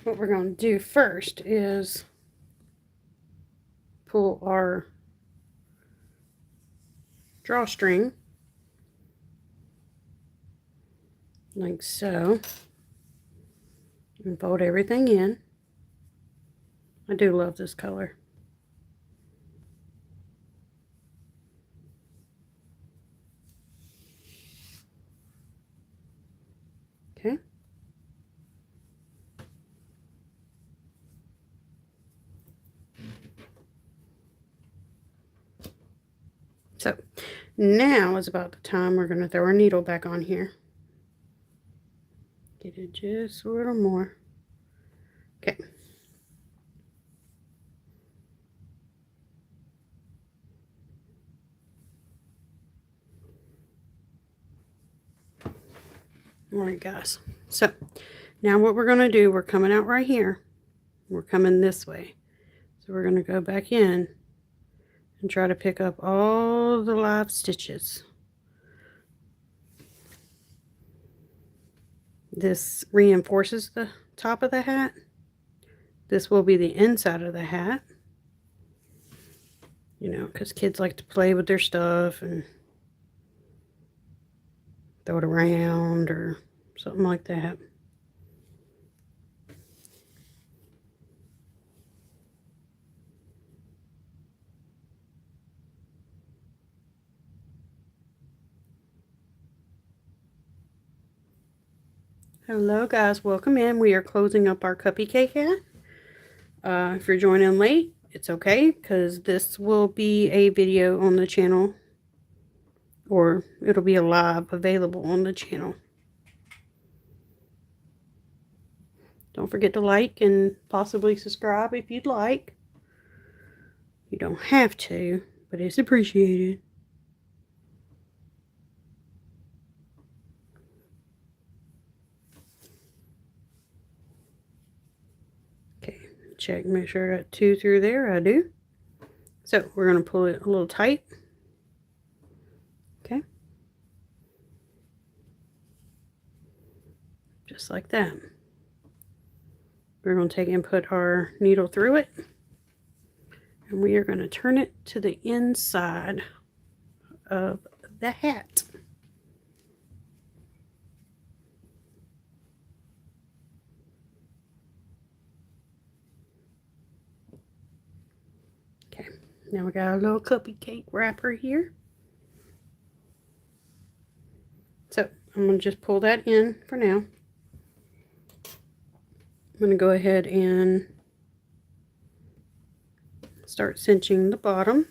what we're going to do first is pull our drawstring like so and fold everything in. I do love this color. Okay. So now is about the time we're going to throw our needle back on here. Get it just a little more. Okay. Alright guys, so now what we're going to do, we're coming out right here. We're coming this way. So we're going to go back in and try to pick up all the live stitches. This reinforces the top of the hat. This will be the inside of the hat. You know, because kids like to play with their stuff and throw it around or something like that. Hello guys, welcome in. We are closing up our cuppie cake hat. If you're joining late, it's okay, because this will be a video on the channel, or it'll be a live available on the channel. Don't forget to like and possibly subscribe if you'd like. You don't have to, but it's appreciated. Okay, check, make sure I got 2 through there. I do. So we're going to pull it a little tight. Okay. Just like that. We're going to take and put our needle through it. And we are going to turn it to the inside of the hat. Okay, now we got a little cuppie cake wrapper here. So I'm going to just pull that in for now. I'm going to go ahead and start cinching the bottom.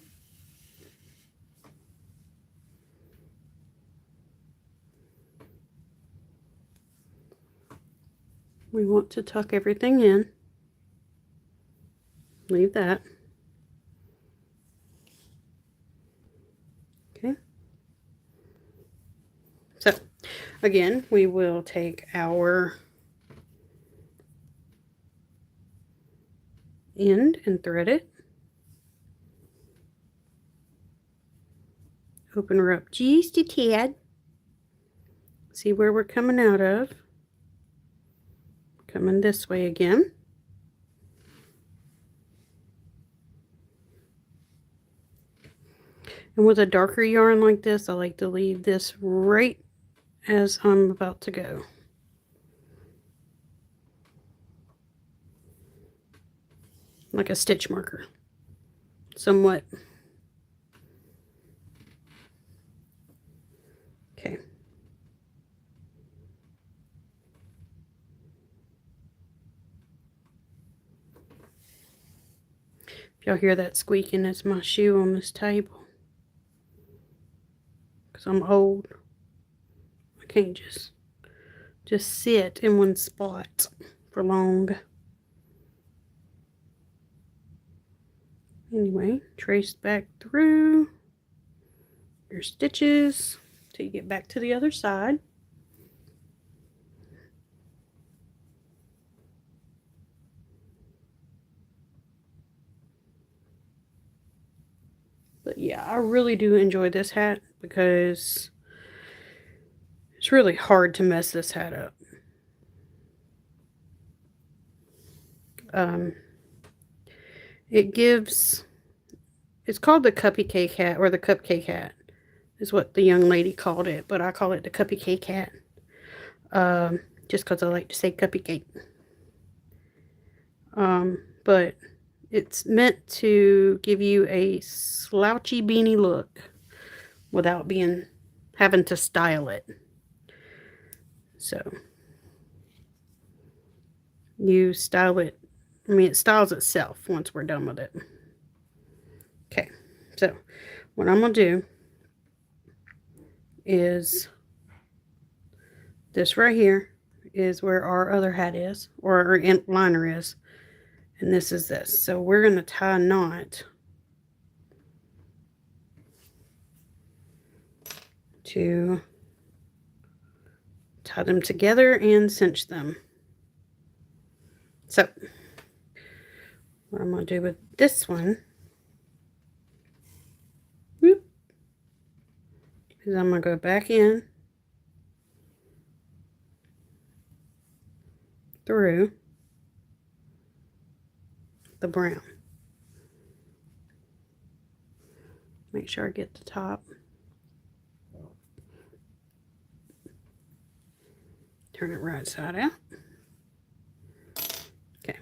We want to tuck everything in. Leave that. Okay. So, again, we will take our end and thread it. Open her up just a tad. See where we're coming out of. Coming this way again. And with a darker yarn like this, I like to leave this right as I'm about to go. Like a stitch marker. Somewhat. Okay. If y'all hear that squeaking, that's my shoe on this table. Because I'm old. I can't just sit in one spot for long. Anyway, trace back through your stitches till you get back to the other side. But yeah, I really do enjoy this hat because it's really hard to mess this hat up. It gives, it's called the cupcake hat, or the cupcake hat is what the young lady called it, but I call it the cupcake hat. Just because I like to say cupcake. But it's meant to give you a slouchy beanie look without having to style it. So you style it. I mean, it styles itself once we're done with it. Okay, so what I'm going to do is this right here is where our other hat is, or our liner is. And this is this. So we're going to tie a knot to tie them together and cinch them. So what I'm going to do with this one is I'm going to go back in through the brown. Make sure I get the top. Turn it right side out. Okay.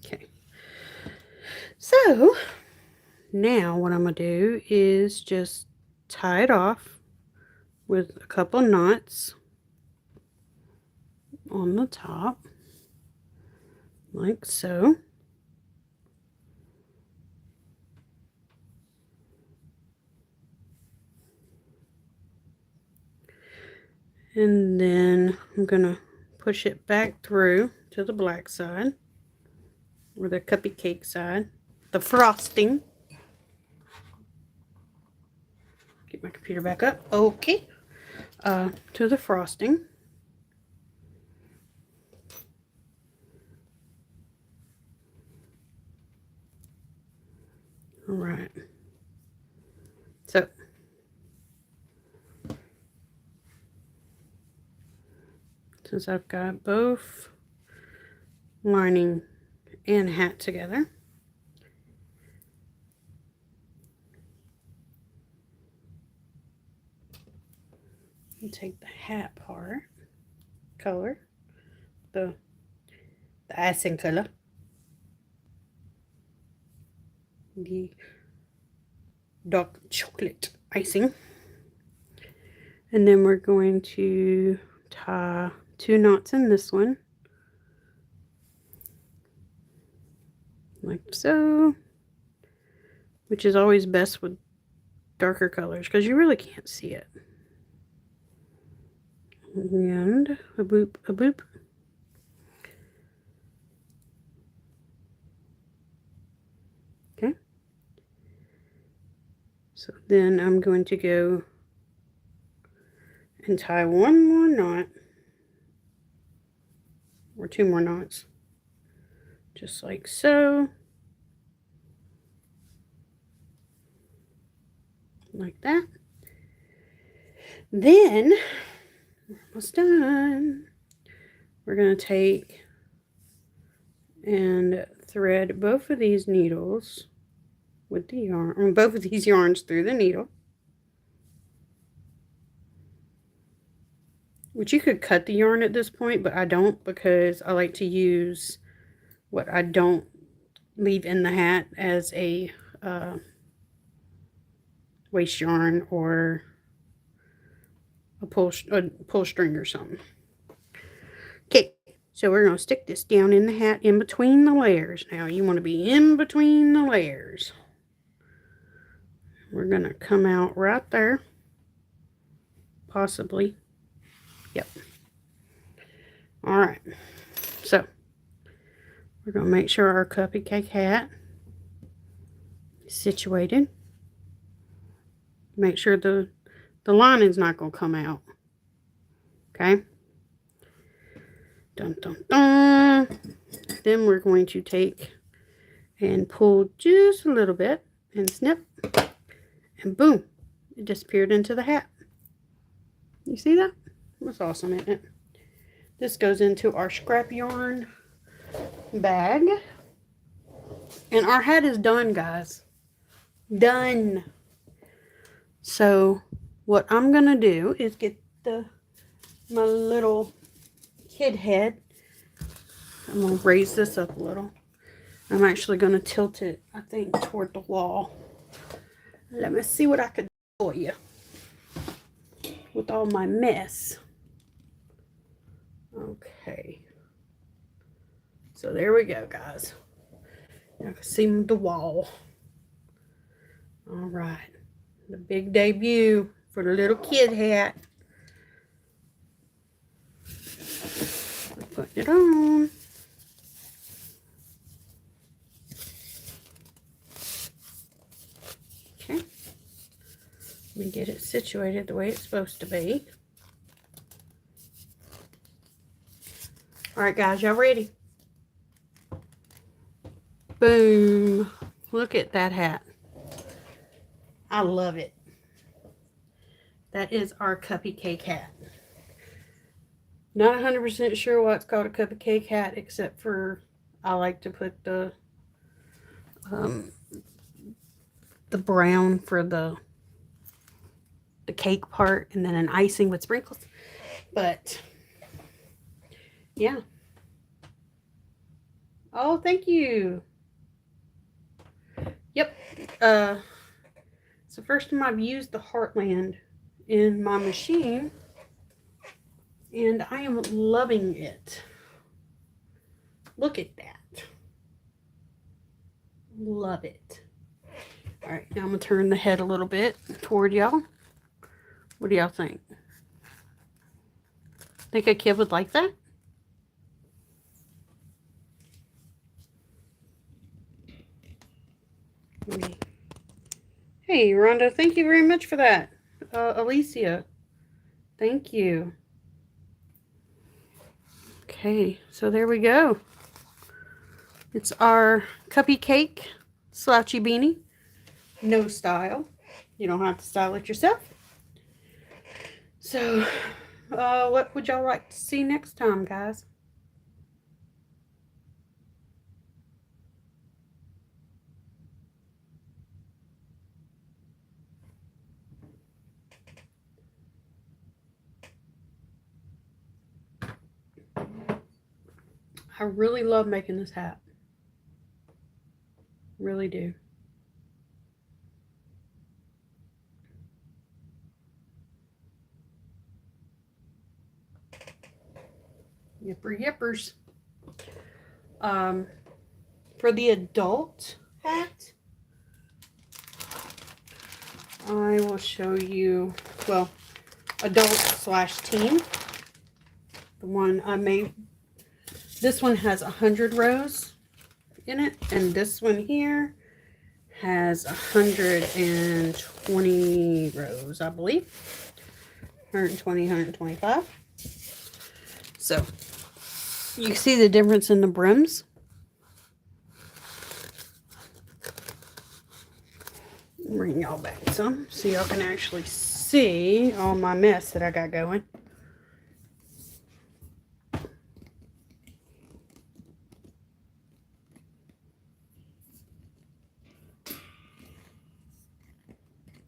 Okay. So now what I'm going to do is just tie it off with a couple knots on the top, like so. And then I'm going to push it back through to the black side, or the cupcake side, the frosting. Get my computer back up. Okay. To the frosting. All right. So since I've got both lining and hat together, you take the hat part color, the icing color, the dark chocolate icing, and then we're going to tie 2 knots in this one, like so, which is always best with darker colors because you really can't see it. And a boop, a boop. Okay. So then I'm going to go and tie 1 more knot, or 2 more knots, just like so. Like that. Then we're almost done. We're going to take and thread both of these needles with the yarn, or both of these yarns through the needle. Which you could cut the yarn at this point, but I don't, because I like to use what I don't leave in the hat as a waste yarn or a pull string or something. Okay, so we're going to stick this down in the hat in between the layers. Now you want to be in between the layers. We're going to come out right there, possibly. Yep. All right, so we're going to make sure our cupcake hat is situated. Make sure the lining's not going to come out. Okay. Dun, dun, dun. Then we're going to take and pull just a little bit and snip. And boom, it disappeared into the hat. You see that? That's awesome, isn't it? This goes into our scrap yarn bag. And our hat is done, guys. Done. So what I'm going to do is get my little kid head. I'm going to raise this up a little. I'm actually going to tilt it, I think, toward the wall. Let me see what I can do for you with all my mess. Okay. So there we go, guys. I can see the wall. All right. The big debut for the little kid hat. Put it on. Okay. Let me get it situated the way it's supposed to be. All right, guys, y'all ready? Boom. Look at that hat. I love it. That is our cuppie cake hat. Not 100% sure why it's called a cuppie cake hat, except for I like to put the brown for the cake part, and then an icing with sprinkles. But yeah. Oh, thank you. Yep. It's the first time I've used the Heartland in my machine, and I am loving it. Look at that. Love it. All right, now I'm going to turn the head a little bit toward y'all. What do y'all think? Think a kid would like that? Hey, Rhonda, thank you very much for that. Alicia, thank you. Okay, so there we go. It's our cuppie cake slouchy beanie. No style. You don't have to style it yourself. So, what would y'all like to see next time, guys? I really love making this hat. Really do. Yipper yippers. For the adult hat, I will show you, well, adult slash teen. The one I made. This one has 100 rows in it, and this one here has 120 rows, I believe. 120, 125. So, you see the difference in the brims. Bring y'all back some so y'all can actually see all my mess that I got going.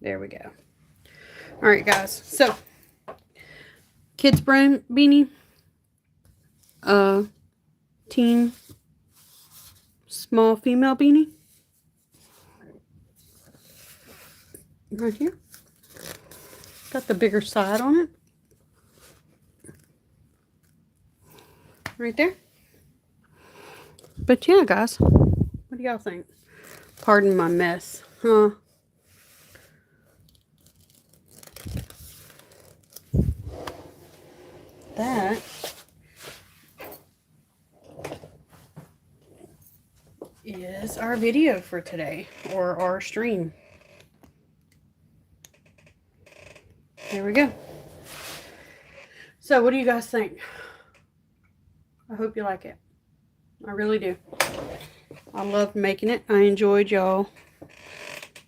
There we go. All right, guys. So, kids beanie, teen, small female beanie. Right here. Got the bigger side on it. Right there. But yeah, guys. What do y'all think? Pardon my mess, huh? That is our video for today, or our stream. There we go. So what do you guys think? I hope you like it. I really do. I loved making it. I enjoyed y'all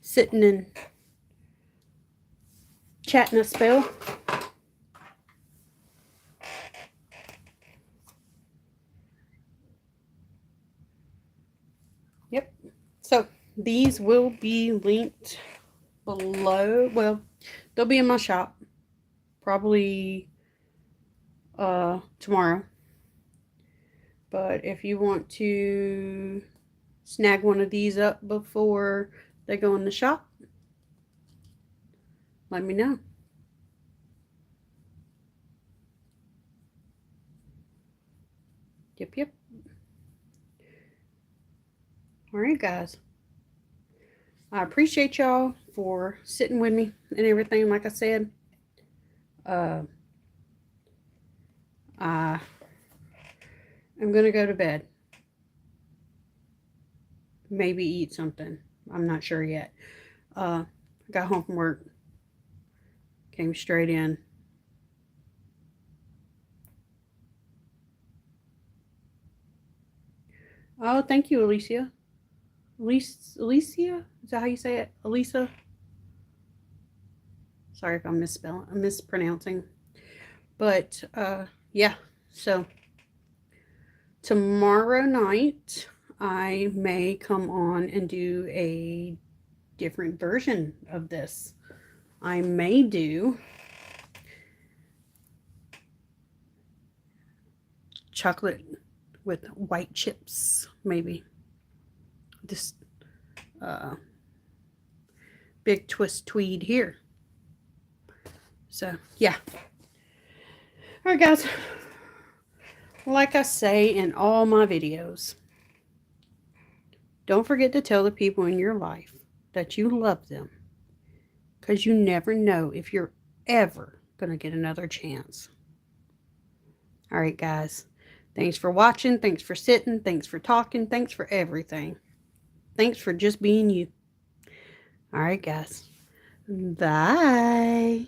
sitting and chatting a spell. Yep. So these will be linked below. Well, they'll be in my shop probably tomorrow. But if you want to snag one of these up before they go in the shop, let me know. Yep. Alright, guys. I appreciate y'all for sitting with me and everything. Like I said, I am going to go to bed. Maybe eat something. I'm not sure yet. Got home from work. Came straight in. Oh, thank you, Alicia. Alicia? Is that how you say it? Elisa? Sorry if I'm mispronouncing. But, yeah. So, tomorrow night, I may come on and do a different version of this. I may do chocolate with white chips, maybe. This big twist tweed here. So, yeah. Alright, guys. Like I say in all my videos, don't forget to tell the people in your life that you love them, because you never know if you're ever going to get another chance. Alright, guys. Thanks for watching. Thanks for sitting. Thanks for talking. Thanks for everything. Thanks for just being you. Alright, guys. Bye.